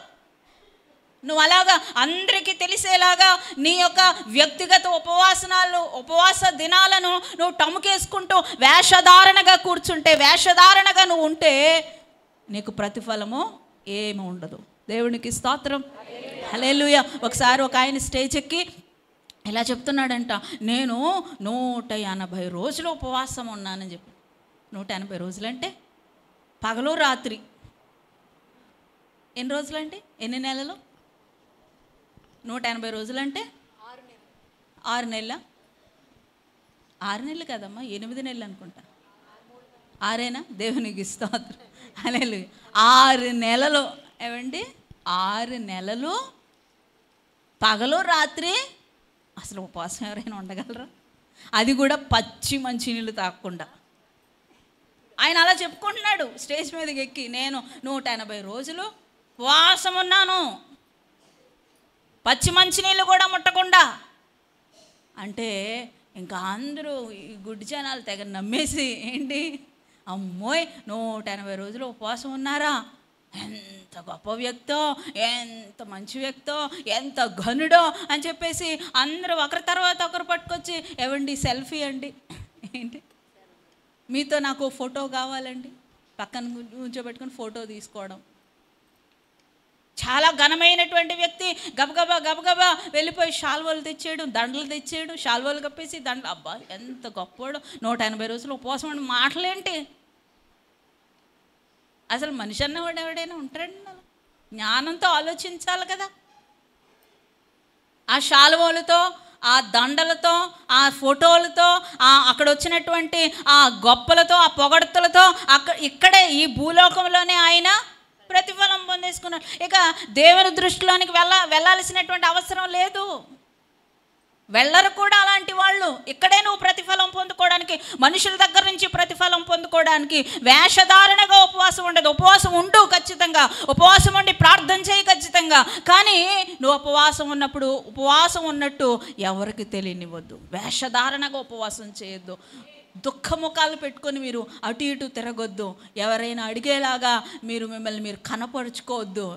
నువ్వు అలాగా అందరికీ తెలిసేలాగా నీ యొక్క వ్యక్తిగత ఉపవాస దినాలను నువ్వు టముకేసుకుంటూ వేషధారణగా కూర్చుంటే, వేషధారణగా నువ్వు ఉంటే నీకు ప్రతిఫలము ఏమి ఉండదు. దేవునికి స్తోత్రం, హల్లెలూయా. ఒకసారి ఒక ఆయన స్టేజ్ ఎక్కి ఇలా చెప్తున్నాడంట, నేను 180 రోజులు ఉపవాసం ఉన్నానని చెప్పి. 180 రోజులంటే పగలు రాత్రి. ఎన్ని రోజులంటే ఎన్ని నెలలు? 180 రోజులంటే 6 నెలల? 6 నెలలు కదమ్మా, 8 నెలలు అనుకుంటా. 6ఏనా? దేవునికి స్తోత్రం, హల్లెలూయా. 6 నెలలు ఏమండి? 6 నెలలు పగలు రాత్రి. అసలు ఉపవాసం ఎవరైనా ఉండగలరా? అది కూడా పచ్చి మంచినీళ్ళు తాగకుండా. ఆయన అలా చెప్పుకుంటున్నాడు స్టేజ్ మీదకి ఎక్కి, నేను 180 రోజులు ఉపవాసం ఉన్నాను, పచ్చి మంచినీళ్ళు కూడా ముట్టకుండా. అంటే ఇంకా అందరూ ఈ గుడ్డి జనాలు తెగ నమ్మేసి, ఏంటి అమ్మోయ్ 180 రోజులు ఉపవాసం ఉన్నారా, ఎంత గొప్ప వ్యక్తో, ఎంత మంచి వ్యక్తో, ఎంత ఘనుడో అని చెప్పేసి అందరూ ఒకరి తర్వాత ఒకరు పట్టుకొచ్చి, ఏవండి సెల్ఫీ అండి, ఏంటి మీతో నాకు ఫోటో కావాలండి, పక్కన కూర్చోబెట్టుకుని ఫోటో తీసుకోవడం. చాలా ఘనమైనటువంటి వ్యక్తి గబగబా వెళ్ళిపోయి శాల్వాలు తెచ్చేయడం, దండలు తెచ్చేయడం, శాల్వాలు కప్పేసి దండలు. అబ్బా ఎంత గొప్పవాడు, 180 రోజులు ఉపవాసం అని మాటలేంటి? అసలు మనిషి అన్నవాడు ఎవడైనా ఉంటాడండి? జ్ఞానంతో ఆలోచించాలి కదా. ఆ శాల్వాలతో, ఆ దండలతో, ఆ ఫోటోలతో, అక్కడ వచ్చినటువంటి ఆ గొప్పలతో, ఆ పొగడ్తలతో ఇక్కడే ఈ భూలోకంలోనే ఆయన ప్రతిఫలం పొందేసుకున్నారు. ఇక దేవుని దృష్టిలోనికి వెళ్ళాల్సినటువంటి అవసరం లేదు. వెళ్ళరు కూడా అలాంటి వాళ్ళు. ఇక్కడే నువ్వు ప్రతిఫలం పొందుకోవడానికి, మనుషుల దగ్గర నుంచి ప్రతిఫలం పొందుకోవడానికి వేషధారణగా ఉపవాసం ఉండదు. ఉపవాసం ఉండు ఖచ్చితంగా, ఉపవాసం ఉండి ప్రార్థన చేయి ఖచ్చితంగా. కానీ నువ్వు ఉపవాసం ఉన్నప్పుడు ఉపవాసం ఉన్నట్టు ఎవరికి తెలియనివ్వద్దు. వేషధారణగా ఉపవాసం చేయొద్దు. దుఃఖముఖాలు పెట్టుకొని మీరు అటు ఇటు తిరగొద్దు. ఎవరైనా అడిగేలాగా మిమ్మల్ని మీరు కనపరుచుకోవద్దు.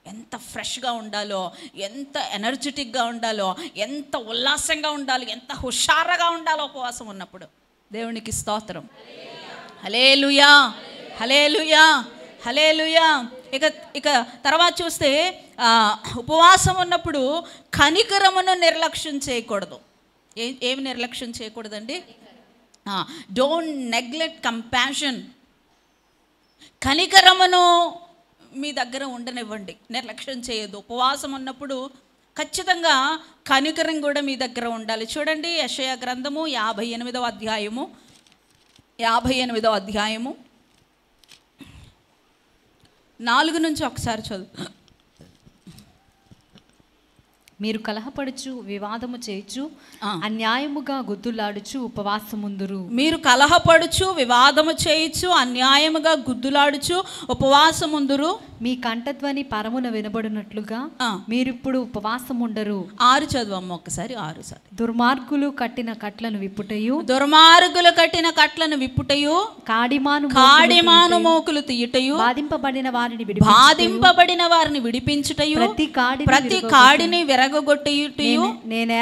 ఎంత ఫ్రెష్గా ఉండాలో, ఎంత ఎనర్జెటిక్గా ఉండాలో, ఎంత ఉల్లాసంగా ఉండాలో, ఎంత హుషారుగా ఉండాలో ఉపవాసం ఉన్నప్పుడు. దేవునికి స్తోత్రం, హల్లెలూయా, హల్లెలూయా, హల్లెలూయా. ఇక తర్వాత చూస్తే ఉపవాసం ఉన్నప్పుడు కనికరమును నిర్లక్ష్యం చేయకూడదు. ఏమి నిర్లక్ష్యం చేయకూడదండి? Don't neglect compassion. కనికరమును మీ దగ్గర ఉండనివ్వండి, నిర్లక్ష్యం చేయొద్దు. ఉపవాసం ఉన్నప్పుడు ఖచ్చితంగా కనికరం కూడా మీ దగ్గర ఉండాలి. చూడండి యెషయా గ్రంథము 58వ అధ్యాయము 4 నుంచి ఒకసారి చదువు. మీరు కలహపడుచు వివాదము చేయుచు అన్యాయముగా గుద్దులాడుచు ఉపవాసముందురు. మీరు కలహపడుచు వివాదము చేయుచు అన్యాయముగా గుద్దులాడుచు ఉపవాసముందురు. మీ కంఠధ్వని పరమున వినబడినట్లుగా మీరిప్పుడు ఉపవాసముండరు. 6 చదువమ్మ ఒకసారి. 6 సార్. దుర్మార్గులు కట్టిన కట్లను విప్పుటయు కాడిమాను మోకులు తీయుటయు బాధింపబడిన వారిని విడిపించుటయు ప్రతి కాడిని విరగొట్టుటయు నేను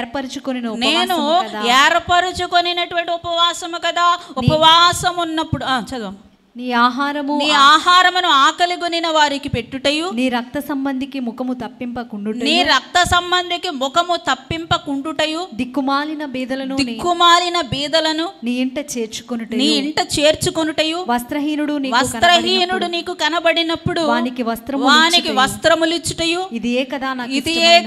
ఏర్పరచుకొనినటువంటి ఉపవాసము కదా. ఉపవాసం ఉన్నప్పుడు చదువు. నీ ఆహారమును ఆకలిగొనిన వారికి పెట్టుటయు నీ రక్త సంబంధికి ముఖము తప్పింపకుండుటయు దిక్కుమాలిన బీదలను నీ ఇంట చేర్చుకొనుటయు వస్త్రహీనుడు నీకు కనబడినప్పుడు వానికి వస్త్రములిచ్చుటయు ఇదియే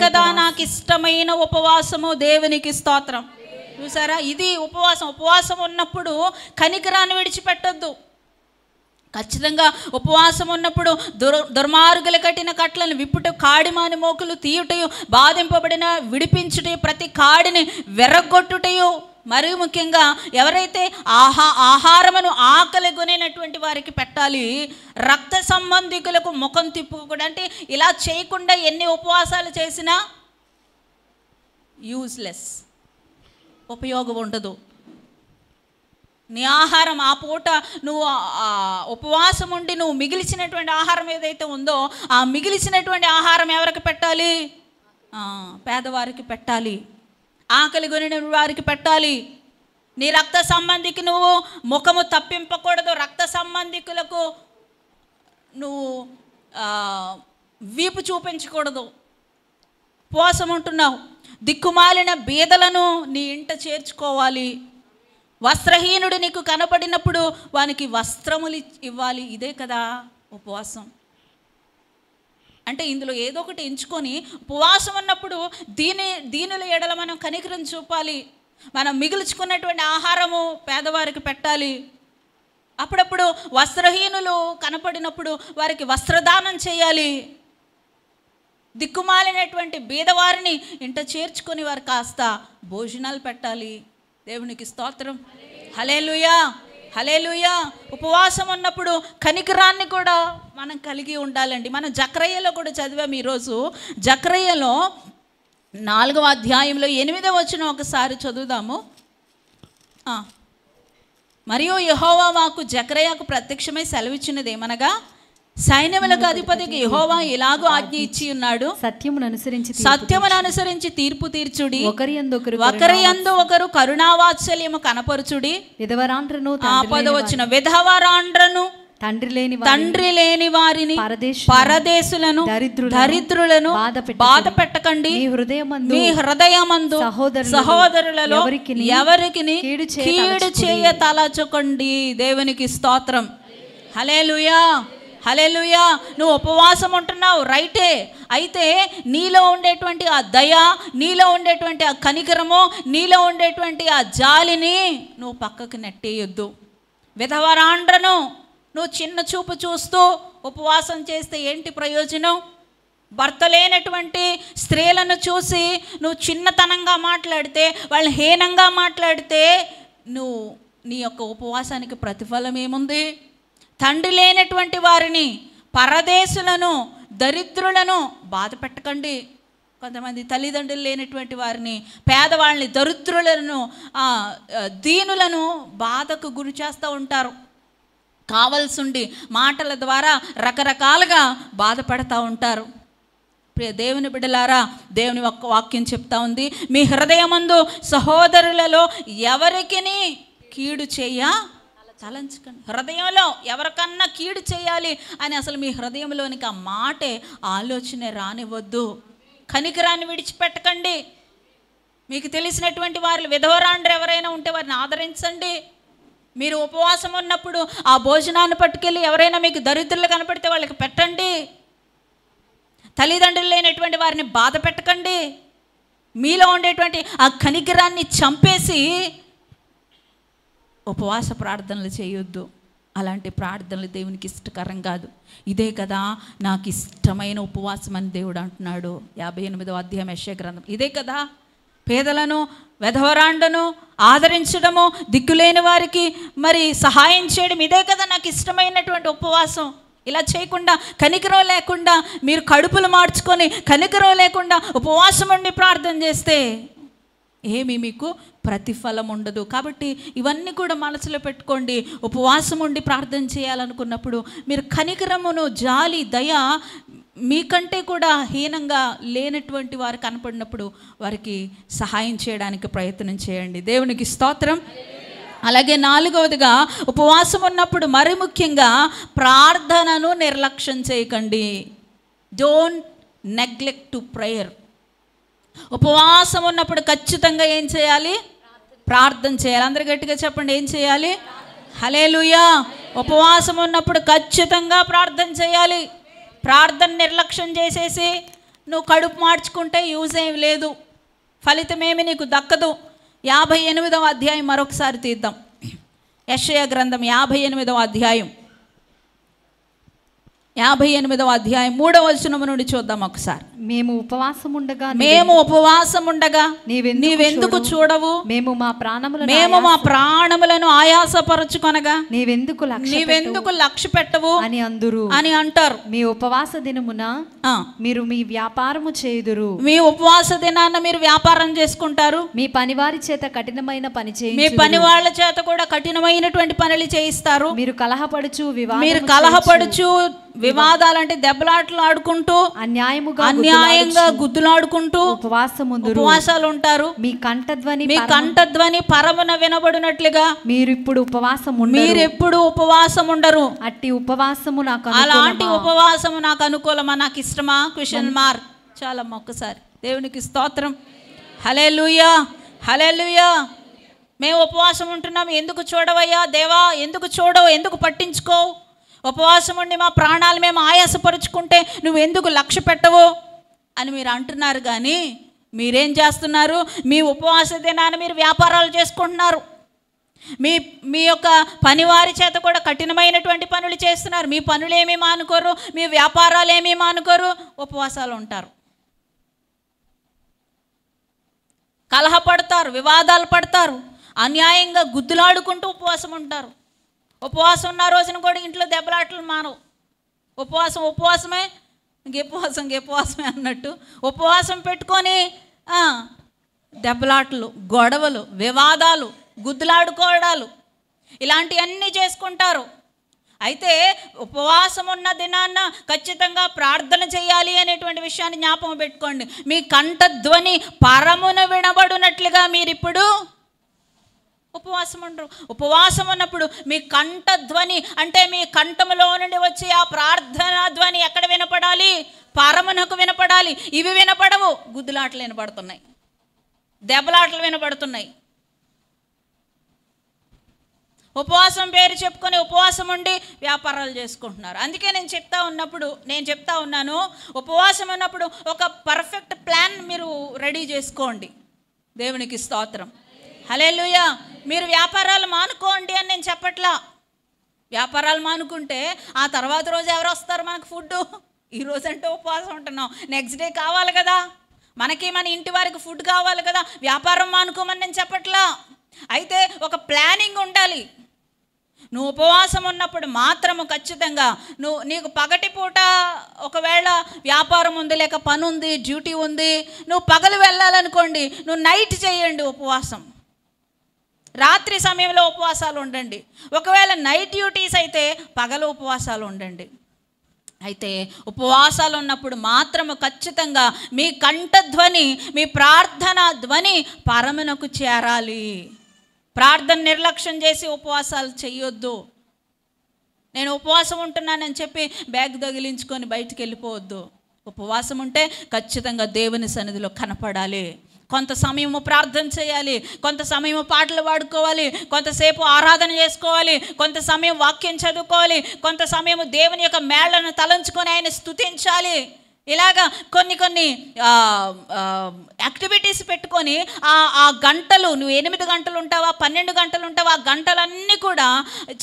కదా నాకు ఇష్టమైన ఉపవాసము. దేవునికి స్తోత్రం. చూసారా, ఇది ఉపవాసం ఉన్నప్పుడు కనికరాన్ని విడిచిపెట్టొద్దు. ఖచ్చితంగా ఉపవాసం ఉన్నప్పుడు దుర్మార్గులు కట్టిన కట్లను విప్పుట, కాడిమాని మోకులు తీయుటయు, బాధింపబడిన విడిపించుటయు, ప్రతి కాడిని వెరగొట్టుటయు, మరియు ముఖ్యంగా ఎవరైతే ఆహారమును ఆకలి కొనేటువంటి వారికి పెట్టాలి. రక్త సంబంధికులకు ముఖం తిప్పుకోకూడదు. అంటే ఇలా చేయకుండా ఎన్ని ఉపవాసాలు చేసినా యూజ్లెస్, ఉపయోగం ఉండదు. నీ ఆహారం ఆ పూట నువ్వు ఉపవాసం ఉండి నువ్వు మిగిల్చినటువంటి ఆహారం ఏదైతే ఉందో ఆ మిగిల్చినటువంటి ఆహారం ఎవరికి పెట్టాలి? పేదవారికి పెట్టాలి, ఆకలి కొనిన వారికి పెట్టాలి. నీ రక్త సంబంధికి నువ్వు ముఖము తప్పింపకూడదు. రక్త సంబంధికులకు నువ్వు వీపు చూపించకూడదు. ఉపవాసం ఉంటున్నావు, దిక్కుమాలిన బీదలను నీ ఇంట చేర్చుకోవాలి. వస్త్రహీనుడు నీకు కనపడినప్పుడు వానికి వస్త్రములు ఇవ్వాలి. ఇదే కదా ఉపవాసం అంటే. ఇందులో ఏదో ఒకటి ఎంచుకొని ఉపవాసం ఉన్నప్పుడు దీనుల ఎడల మనం కనికరం చూపాలి. మనం మిగుల్చుకున్నటువంటి ఆహారము పేదవారికి పెట్టాలి. అప్పుడప్పుడు వస్త్రహీనులు కనపడినప్పుడు వారికి వస్త్రదానం చేయాలి. దిక్కుమాలినటువంటి బీదవారిని ఇంట చేర్చుకొని వారు కాస్త భోజనాలు పెట్టాలి. దేవునికి స్తోత్రం. హల్లెలూయా, హల్లెలూయా. ఉపవాసం ఉన్నప్పుడు కనికరాన్ని కూడా మనం కలిగి ఉండాలండి. మనం జకర్యాలో కూడా చదివాం ఈరోజు. జకర్యాలో 4వ అధ్యాయంలో 8వ వచనం ఒకసారి చదువుదాము. మరియు యెహోవా మాకు జకర్యాకు ప్రత్యక్షమై సెలవిచ్చినది ఏమనగా, సైన్యములకు అధిపతికి యెహోవా ఇలాగూ ఆజ్ఞ ఇచ్చి ఉన్నాడు, సత్యమును అనుసరించి తీర్పు తీర్చుడి, ఒకరి యందు ఒకరు కరుణావాత్సల్యము కనపరుచుడి. విధవరాండ్రను తండ్రి లేని వారిని పరదేశులను దరిద్రులను బాధ పెట్టకండి. మీ హృదయమందు సహోదరులలో ఎవరికి కీడు చేయ తలచుకోండి. దేవునికి స్తోత్రం. హల్లెలూయా, హల్లెలూయా. నువ్వు ఉపవాసం ఉంటున్నావు, రైటే. అయితే నీలో ఉండేటువంటి ఆ దయ, నీలో ఉండేటువంటి ఆ కనికరము, నీలో ఉండేటువంటి ఆ జాలిని నువ్వు పక్కకు నెట్టేయొద్దు. విధవరాండ్రను నువ్వు చిన్న చూపు చూస్తూ ఉపవాసం చేస్తే ఏంటి ప్రయోజనం? భర్త లేనటువంటి స్త్రీలను చూసి నువ్వు చిన్నతనంగా మాట్లాడితే, వాళ్ళని హీనంగా మాట్లాడితే నీ యొక్క ఉపవాసానికి ప్రతిఫలం ఏముంది? తండ్రి లేనటువంటి వారిని, పరదేశులను, దరిద్రులను బాధ పెట్టకండి. కొంతమంది తల్లిదండ్రులు లేనటువంటి వారిని, పేదవాళ్ళని, దరిద్రులను, దీనులను బాధకు గురి చేస్తూ ఉంటారు. కావలసిండి మాటల ద్వారా రకరకాలుగా బాధపడతా ఉంటారు. ప్రియ దేవుని బిడ్డలారా, దేవుని వాక్యం చెప్తా ఉంది, మీ హృదయమందు సహోదరులలో ఎవరికి కీడు చేయ తలంచుకోండి. హృదయంలో ఎవరికన్నా కీడు చేయాలి అని అసలు మీ హృదయంలోనికి ఆ మాటే, ఆలోచనే రానివ్వద్దు. కనికరాన్ని విడిచిపెట్టకండి. మీకు తెలిసినటువంటి వారు విధవరాండ్రు ఎవరైనా ఉంటే వారిని ఆదరించండి. మీరు ఉపవాసం ఉన్నప్పుడు ఆ భోజనాన్ని పట్టుకెళ్ళి ఎవరైనా మీకు దరిద్రులు కనపడితే వాళ్ళకి పెట్టండి. తల్లిదండ్రులు లేనటువంటి వారిని బాధ పెట్టకండి. మీలో ఉండేటువంటి ఆ కనికరాన్ని చంపేసి ఉపవాస ప్రార్థనలు చేయొద్దు. అలాంటి ప్రార్థనలు దేవునికి ఇష్టకరం కాదు. ఇదే కదా నాకు ఇష్టమైన ఉపవాసం అని దేవుడు అంటున్నాడు 58వ అధ్యాయం యెషయా గ్రంథం. ఇదే కదా పేదలను వెధవరాండను ఆదరించడము, దిక్కులేని వారికి మరి సహాయం చేయడం, ఇదే కదా నాకు ఇష్టమైనటువంటి ఉపవాసం. ఇలా చేయకుండా, కనికరం లేకుండా, మీరు కడుపులు మార్చుకొని కనికరం లేకుండా ఉపవాసం ఉండి ప్రార్థన చేస్తే ఏమీ మీకు ప్రతిఫలం ఉండదు. కాబట్టి ఇవన్నీ కూడా మనసులో పెట్టుకోండి. ఉపవాసం ఉండి ప్రార్థన చేయాలనుకున్నప్పుడు మీరు కనికరమును, జాలి, దయ మీకంటే కూడా హీనంగా లేనటువంటి వారు కనపడినప్పుడు వారికి సహాయం చేయడానికి ప్రయత్నం చేయండి. దేవునికి స్తోత్రం. అలాగే 4వదిగా ఉపవాసం ఉన్నప్పుడు మరి ముఖ్యంగా ప్రార్థనను నిర్లక్ష్యం చేయకండి. Don't neglect to prayer. ఉపవాసం ఉన్నప్పుడు ఖచ్చితంగా ఏం చేయాలి? ప్రార్థన చేయాలి. అందరు గట్టిగా చెప్పండి, ఏం చేయాలి? హల్లెలూయా. ఉపవాసం ఉన్నప్పుడు ఖచ్చితంగా ప్రార్థన చేయాలి. ప్రార్థన నిర్లక్ష్యం చేసేసి నువ్వు కడుపు మార్చుకుంటే యూజ్ ఏమి లేదు, ఫలితమేమి నీకు దక్కదు. 58వ అధ్యాయం మరొకసారి తీద్దాం. యెషయా గ్రంథం 58వ అధ్యాయం 3వ వచనం నుండి చూద్దాం ఒకసారి. మేము ఉపవాసం ఉండగా నీవెందుకు చూడవు? మేము మా ప్రాణములను ఆయాసపరచుకొనగా నీవెందుకు లక్ష్య పెట్టవు అని అంటారు. మీ ఉపవాస దినమున మీరు మీ వ్యాపారము చేయుదురు. మీ ఉపవాస దినాన మీరు వ్యాపారం చేసుకుంటారు. మీ పనివారి చేత కఠినమైన పని చేయించుదురు. మీ పని వాళ్ళ చేత కూడా కఠినమైనటువంటి పనులు చేయిస్తారు. మీరు కలహపడుచు వివాదాలంటే దెబ్బలాటలు ఆడుకుంటూ, అన్యాయంగా గుద్దులాడుకుంటూ ఉపవాసాలు ఉంటారు. మీ కంఠధ్వని పరమున వినబడినట్లుగా మీరెప్పుడు ఉపవాసం ఉండరు. అట్టి ఉపవాసము నాకు అలాంటి ఉపవాసము నాకు అనుకూలమా, నాకు ఇష్టమా? Question mark. చాలా ఒక్కసారి దేవునికి స్తోత్రం. హల్లెలూయా, హల్లెలూయా. మేము ఉపవాసం ఉంటున్నాం, ఎందుకు చూడవయ్యా దేవా? ఎందుకు చూడవు? ఎందుకు పట్టించుకోవు? ఉపవాసం ఉండి మా ప్రాణాలు మేము ఆయాసపరుచుకుంటే నువ్వు ఎందుకు లక్ష్య పెట్టవు అని మీరు అంటున్నారు. కానీ మీరేం చేస్తున్నారు? మీ ఉపవాస దినాన్ని మీరు వ్యాపారాలు చేసుకుంటున్నారు. మీ యొక్క పనివారి చేత కూడా కఠినమైనటువంటి పనులు చేస్తున్నారు. మీ పనులు ఏమీ మానుకోరు, మీ వ్యాపారాలు ఏమీ మానుకోరు, ఉపవాసాలు ఉంటారు. కలహపడతారు, వివాదాలు పడతారు, అన్యాయంగా గుద్దులాడుకుంటూ ఉపవాసం ఉంటారు. ఉపవాసం ఉన్న రోజున కూడా ఇంట్లో దెబ్బలాటలు మానవు. ఉపవాసమే ఉపవాసమే అన్నట్టు ఉపవాసం పెట్టుకొని దెబ్బలాటలు, గొడవలు, వివాదాలు, గుద్దులాడుకోవడాలు ఇలాంటివన్నీ చేసుకుంటారు. అయితే ఉపవాసం ఉన్న దినాన్న ఖచ్చితంగా ప్రార్థన చేయాలి అనేటువంటి విషయాన్ని జ్ఞాపకం పెట్టుకోండి. మీ కంఠధ్వని పరమున వినబడినట్లుగా మీరిప్పుడు ఉపవాసం ఉండరు. ఉపవాసం ఉన్నప్పుడు మీ కంఠధ్వని అంటే మీ కంఠములో నుండి వచ్చే ఆ ప్రార్థనా ధ్వని ఎక్కడ వినపడాలి? పరమునకు వినపడాలి. ఇవి వినపడవు. గుద్దులాటలు వినపడుతున్నాయి, దెబ్బలాటలు వినపడుతున్నాయి. ఉపవాసం పేరు చెప్పుకొని ఉపవాసం ఉండి వ్యాపారాలు చేసుకుంటున్నారు. అందుకే నేను చెప్తా ఉన్నాను ఉపవాసం ఉన్నప్పుడు ఒక పర్ఫెక్ట్ ప్లాన్ మీరు రెడీ చేసుకోండి. దేవునికి స్తోత్రం. హల్లెలూయా. మీరు వ్యాపారాలు మానుకోండి అని నేను చెప్పట్లా. వ్యాపారాలు మానుకుంటే ఆ తర్వాత రోజు ఎవరు వస్తారు మనకు ఫుడ్? ఈ రోజంటే ఉపవాసం ఉంటున్నాం, నెక్స్ట్ డే కావాలి కదా మనకి, మన ఇంటి వారికి ఫుడ్ కావాలి కదా. వ్యాపారం మానుకోమని నేను చెప్పట్లా. అయితే ఒక ప్లానింగ్ ఉండాలి. నువ్వు ఉపవాసం ఉన్నప్పుడు మాత్రము ఖచ్చితంగా నీకు పగటిపూట ఒకవేళ వ్యాపారం ఉంది, లేక పని ఉంది, డ్యూటీ ఉంది, నువ్వు పగలు వెళ్ళాలనుకోండి, నువ్వు నైట్ చేయండి ఉపవాసం. రాత్రి సమయంలో ఉపవాసాలు ఉండండి. ఒకవేళ నైట్ డ్యూటీస్ అయితే పగలు ఉపవాసాలు ఉండండి. అయితే ఉపవాసాలు ఉన్నప్పుడు మాత్రము ఖచ్చితంగా మీ కంఠధ్వని, మీ ప్రార్థన ధ్వని పరమునకు చేరాలి. ప్రార్థన నిర్లక్ష్యం చేసి ఉపవాసాలు చెయ్యొద్దు. నేను ఉపవాసం ఉంటున్నానని చెప్పి బ్యాగ్ తగిలించుకొని బయటికి వెళ్ళిపోవద్దు. ఉపవాసం ఉంటే ఖచ్చితంగా దేవుని సన్నిధిలో కనపడాలి. కొంత సమయము ప్రార్థన చేయాలి, కొంత సమయము పాటలు పాడుకోవాలి, కొంతసేపు ఆరాధన చేసుకోవాలి, కొంత సమయం వాక్యం చదువుకోవాలి, కొంత సమయం దేవుని యొక్క మేళ్లను తలంచుకొని ఆయన స్తుతించాలి. ఇలాగా కొన్ని యాక్టివిటీస్ పెట్టుకొని ఆ గంటలు, నువ్వు 8 గంటలు ఉంటావా 12 గంటలు ఉంటావా, ఆ గంటలన్నీ కూడా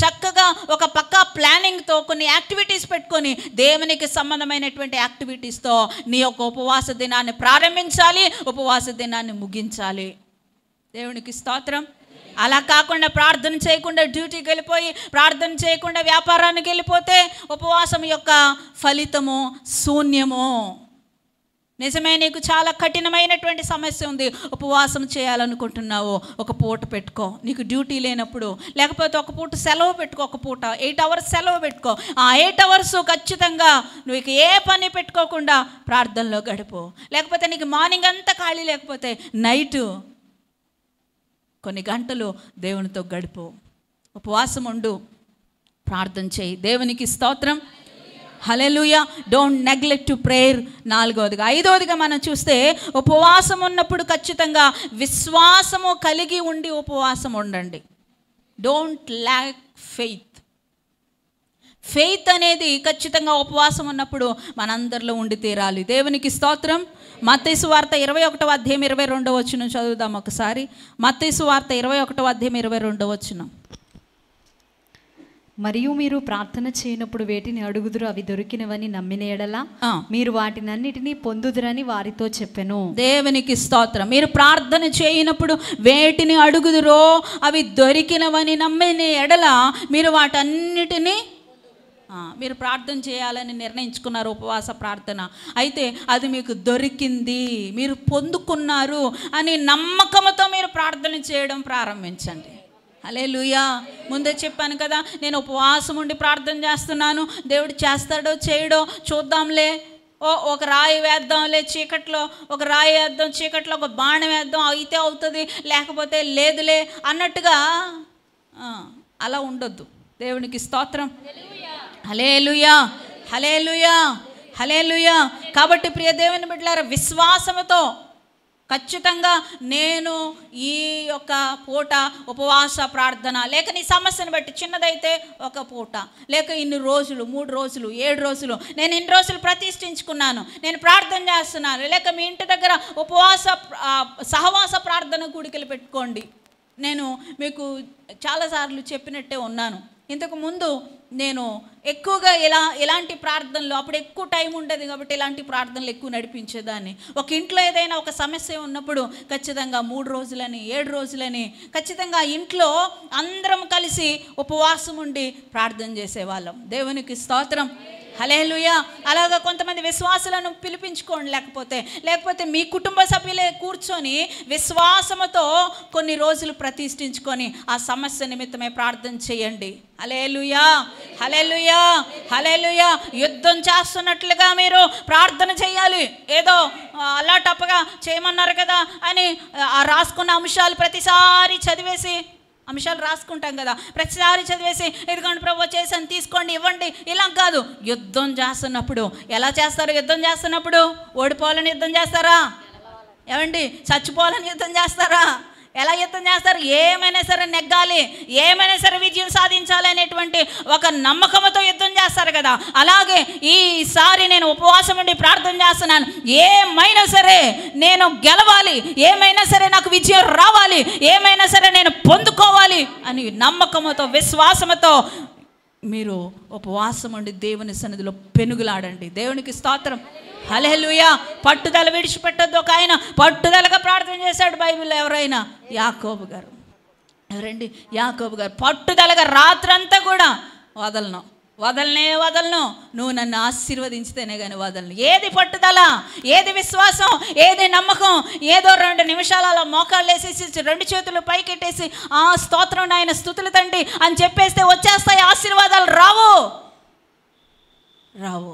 చక్కగా ఒక పక్కా ప్లానింగ్తో కొన్ని యాక్టివిటీస్ పెట్టుకొని దేవునికి సంబంధమైనటువంటి యాక్టివిటీస్తో నీ యొక్క ఉపవాస దినాన్ని ప్రారంభించాలి, ఉపవాస దినాన్ని ముగించాలి. దేవునికి స్తోత్రం. అలా కాకుండా ప్రార్థన చేయకుండా డ్యూటీకి వెళ్ళిపోయి ప్రార్థన చేయకుండా వ్యాపారానికి వెళ్ళిపోతే ఉపవాసం యొక్క ఫలితము శూన్యము. నిజమే, నీకు చాలా కఠినమైనటువంటి సమస్య ఉంది, ఉపవాసం చేయాలనుకుంటున్నావు, ఒక పూట పెట్టుకో. నీకు డ్యూటీ లేనప్పుడు, లేకపోతే ఒక పూట సెలవు పెట్టుకో, ఒక పూట 8 hours సెలవు పెట్టుకో. ఆ 8 hours ఖచ్చితంగా నువ్వు ఇక ఏ పని పెట్టుకోకుండా ప్రార్థనలో గడుపు. లేకపోతే నీకు మార్నింగ్ అంతా ఖాళీ లేకపోతే నైటు కొన్ని గంటలు దేవునితో గడుపు, ఉపవాసం ఉండు, ప్రార్థన చేయి. దేవునికి స్తోత్రం. Hallelujah. Don't neglect to prayer. 4వదిగా 5వదిగా మనం చూస్తే ఉపవాసం ఉన్నప్పుడు ఖచ్చితంగా విశ్వాసము కలిగి ఉండి ఉపవాసం ఉండండి. Don't lakh faith. ఫెయిత్ అనేది ఖచ్చితంగా ఉపవాసం ఉన్నప్పుడు మనందరిలో ఉండి తీరాలి. దేవునికి స్తోత్రం. మత్తయి సువార్త 21వ అధ్యాయం 22వ వచనం చదువుదాం ఒకసారి. మత్తయి సువార్త 21వ అధ్యాయం 22వ వచనం. మరియు మీరు ప్రార్థన చేయనప్పుడు వేటిని అడుగుదురు అవి దొరికినవని నమ్మిన ఎడల మీరు వాటినన్నిటినీ పొందుదురని వారితో చెప్పెను. దేవునికి స్తోత్రం. మీరు ప్రార్థన చేయనప్పుడు వేటిని అడుగుదురో అవి దొరికినవని నమ్మిన ఎడల మీరు వాటన్నిటినీ మీరు ప్రార్థన చేయాలని నిర్ణయించుకున్నారు, ఉపవాస ప్రార్థన. అయితే అది మీకు దొరికింది, మీరు పొందుకున్నారు అని నమ్మకంతో మీరు ప్రార్థన చేయడం ప్రారంభించండి. హల్లెలూయా. ముందే చెప్పాను కదా, నేను ఉపవాసం ఉండి ప్రార్థన చేస్తున్నాను, దేవుడు చేస్తాడో చేయడో చూద్దాంలే, ఒక రాయి వేద్దాంలే చీకట్లో, ఒక రాయి వేద్దాం చీకట్లో, ఒక బాణం వేద్దాం అయితే అవుతుంది, లేకపోతే లేదులే అన్నట్టుగా అలా ఉండొద్దు. దేవునికి స్తోత్రం. హల్లెలూయా, హల్లెలూయా, హల్లెలూయా. కాబట్టి ప్రియ దేవుని బిడ్డలారా, విశ్వాసముతో ఖచ్చితంగా నేను ఈ యొక్క పూట ఉపవాస ప్రార్థన, లేక నీ సమస్యను బట్టి చిన్నదైతే ఒక పూట, లేక ఇన్ని రోజులు 3 రోజులు 7 రోజులు నేను ఇన్ని రోజులు ప్రతిష్ఠించుకున్నాను, నేను ప్రార్థన చేస్తున్నాను, లేక మీ ఇంటి దగ్గర ఉపవాస సహవాస ప్రార్థన కూడికలు పెట్టుకోండి. నేను మీకు చాలాసార్లు చెప్పినట్టే ఉన్నాను. ఇంతకుముందు నేను ఎక్కువగా ఇలాంటి ప్రార్థనలు, అప్పుడు ఎక్కువ టైం ఉండేది కాబట్టి ఇలాంటి ప్రార్థనలు ఎక్కువ నడిపించేదాన్ని. ఒక ఇంట్లో ఏదైనా ఒక సమస్య ఉన్నప్పుడు ఖచ్చితంగా 3 రోజులని 7 రోజులని ఖచ్చితంగా ఇంట్లో అందరం కలిసి ఉపవాసం ఉండి ప్రార్థన చేసేవాళ్ళం. దేవునికి స్తోత్రం. హల్లెలూయా. అలాగా కొంతమంది విశ్వాసులను పిలిపించుకోండి, లేకపోతే మీ కుటుంబ సభ్యులే కూర్చొని విశ్వాసముతో కొన్ని రోజులు ప్రతిష్ఠించుకొని ఆ సమస్య నిమిత్తమే ప్రార్థన చేయండి. హల్లెలూయా, హల్లెలూయా, హల్లెలూయా. యుద్ధం చేస్తున్నట్లుగా మీరు ప్రార్థన చేయాలి. ఏదో అలా టప్పగా చేయమన్నారు కదా అని ఆ రాసుకున్న అంశాలు ప్రతిసారి చదివేసి, అంశాలు రాసుకుంటాం కదా, ప్రతిసారి చదివేసి ఇదిగోండి ప్రభు చేశాను తీసుకోండి ఇవ్వండి, ఇలా కాదు. యుద్ధం చేస్తున్నప్పుడు ఎలా చేస్తారు? యుద్ధం చేస్తున్నప్పుడు ఓడిపోవాలని యుద్ధం చేస్తారా? ఏమండి, చచ్చిపోవాలని యుద్ధం చేస్తారా? ఎలా యుద్ధం చేస్తారు? ఏమైనా సరే నెగ్గాలి, ఏమైనా సరే విజయం సాధించాలి అనేటువంటి ఒక నమ్మకంతో యుద్ధం చేస్తారు కదా. అలాగే ఈసారి నేను ఉపవాసం ఉండి ప్రార్థన చేస్తున్నాను, ఏమైనా సరే నేను గెలవాలి, ఏమైనా సరే నాకు విజయం రావాలి, ఏమైనా సరే నేను పొందుకోవాలి అని నమ్మకంతో విశ్వాసంతో మీరు ఉపవాసం ఉండి దేవుని సన్నిధిలో పెనుగులాడండి. దేవునికి స్తోత్రం. హల్లెలూయా. పట్టుదల విడిచిపెట్టద్దు. ఒక ఆయన పట్టుదలగా ప్రార్థన చేశాడు బైబిల్లో. ఎవరైనా? యాకోబు గారు. ఎవరండి? యాకోబు గారు పట్టుదలగా రాత్రంతా కూడా వదలను, నువ్వు నన్ను ఆశీర్వదించితేనే కానీ వదలను. ఏది పట్టుదల, ఏది విశ్వాసం, ఏది నమ్మకం? ఏదో 2 నిమిషాలు అలా మోకాళ్ళు వేసేసి 2 చేతులు పైకెట్టేసి ఆ స్తోత్రం నాయన స్తుతులు తండ్రి అని చెప్పేస్తే వచ్చేస్తాయి ఆశీర్వాదాలు? రావు.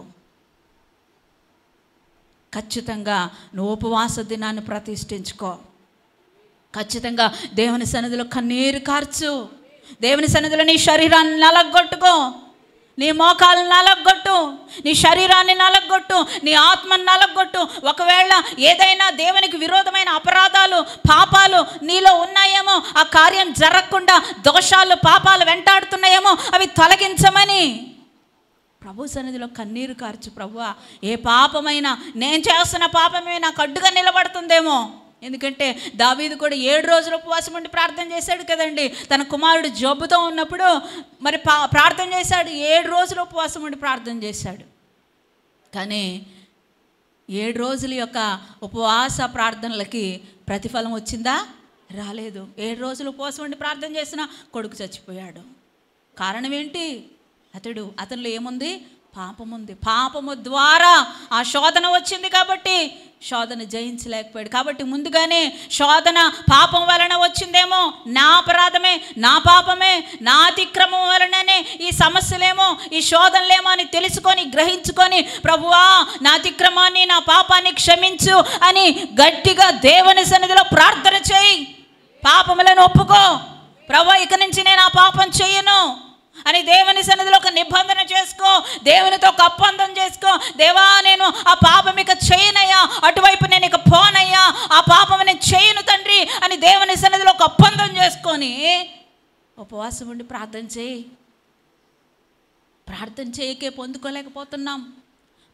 ఖచ్చితంగా నువ్వు ఉపవాస దినాన్ని ప్రతిష్ఠించుకో. ఖచ్చితంగా దేవుని సన్నిధిలో కన్నీరు కార్చు. దేవుని సన్నిధిలో నీ శరీరాన్ని నలగొట్టుకో. నీ మోకాలు నలగొట్టు, నీ శరీరాన్ని నలగొట్టు, నీ ఆత్మను నలగొట్టు. ఒకవేళ ఏదైనా దేవునికి విరోధమైన అపరాధాలు, పాపాలు నీలో ఉన్నాయేమో, ఆ కార్యం జరగకుండా దోషాలు, పాపాలు వెంటాడుతున్నాయేమో, అవి తొలగించమని ప్రభు సన్నిధిలో కన్నీరు కార్చు. ప్రభువా, ఏ పాపమైనా, నేను చేస్తున్న పాపమే నాకు అడ్డుగా నిలబడుతుందేమో. ఎందుకంటే దావీదు కూడా 7 రోజులు ఉపవాసం ఉండి ప్రార్థన చేశాడు కదండి. తన కుమారుడు జబ్బుతో ఉన్నప్పుడు మరి ప్రార్థన చేశాడు. 7 రోజులు ఉపవాసం ఉండి ప్రార్థన చేశాడు. కానీ 7 రోజుల యొక్క ఉపవాస ప్రార్థనలకి ప్రతిఫలం వచ్చిందా? రాలేదు. 7 రోజులు ఉపవాసం ఉండి ప్రార్థన చేసినా కొడుకు చచ్చిపోయాడు. కారణం ఏంటి? అతనిలో ఏముంది? పాపం ఉంది. పాపము ద్వారా ఆ శోధన వచ్చింది కాబట్టి శోధన జయించలేకపోయాడు. కాబట్టి ముందుగానే శోధన పాపం వలన వచ్చిందేమో, నా అపరాధమే, నా పాపమే, నా అతిక్రమం వలననే ఈ సమస్యలేమో, ఈ శోధనలేమో అని తెలుసుకొని, గ్రహించుకొని, ప్రభువా నా అతిక్రమాన్ని, నా పాపాన్ని క్షమించు అని గట్టిగా దేవుని సన్నిధిలో ప్రార్థన చేయి. పాపములను ఒప్పుకో. ప్రభువా, ఇక నుంచి నేను ఆ పాపం చేయను అని దేవుని సన్నిధిలో ఒక నిబంధన చేసుకో. దేవునితో ఒక ఒప్పందం చేసుకో. దేవా, నేను ఆ పాపం ఇక చేయనయ్యా, అటువైపు నేను ఇక పోనయ్యా, ఆ పాపం నేను చేయను తండ్రి అని దేవుని సన్నిధిలో ఒక ఒప్పందం చేసుకొని ఉపవాసం ఉండి ప్రార్థన చేయి. ప్రార్థన చేయకే పొందుకోలేకపోతున్నాం.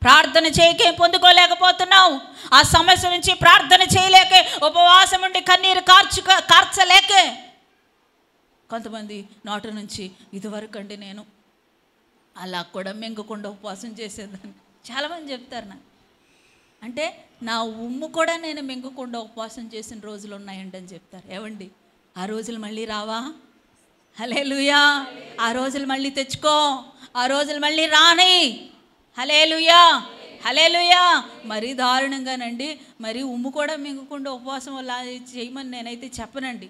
ప్రార్థన చేయకే పొందుకోలేకపోతున్నావు. ఆ సమస్య నుంచి ప్రార్థన చేయలేకే, ఉపవాసం ఉండి కన్నీరు కార్చలేకే కొంతమంది నోట నుంచి ఇదివరకు అండి నేను అలా కూడా మింగకుండా ఉపవాసం చేసేదాన్ని. చాలామంది చెప్తారు నాకు. అంటే నా ఉమ్ము కూడా నేను మింగకుండా ఉపవాసం చేసిన రోజులు ఉన్నాయండి అని చెప్తారు. ఏవండి, ఆ రోజులు మళ్ళీ రావా? హల్లెలూయా. ఆ రోజులు మళ్ళీ తెచ్చుకో. ఆ రోజులు మళ్ళీ రాని. హల్లెలూయా, హల్లెలూయా. మరీ దారుణంగానండి, మరి ఉమ్ము కూడా మింగకుండా ఉపవాసం అలా చేయమని నేనైతే చెప్పనండి.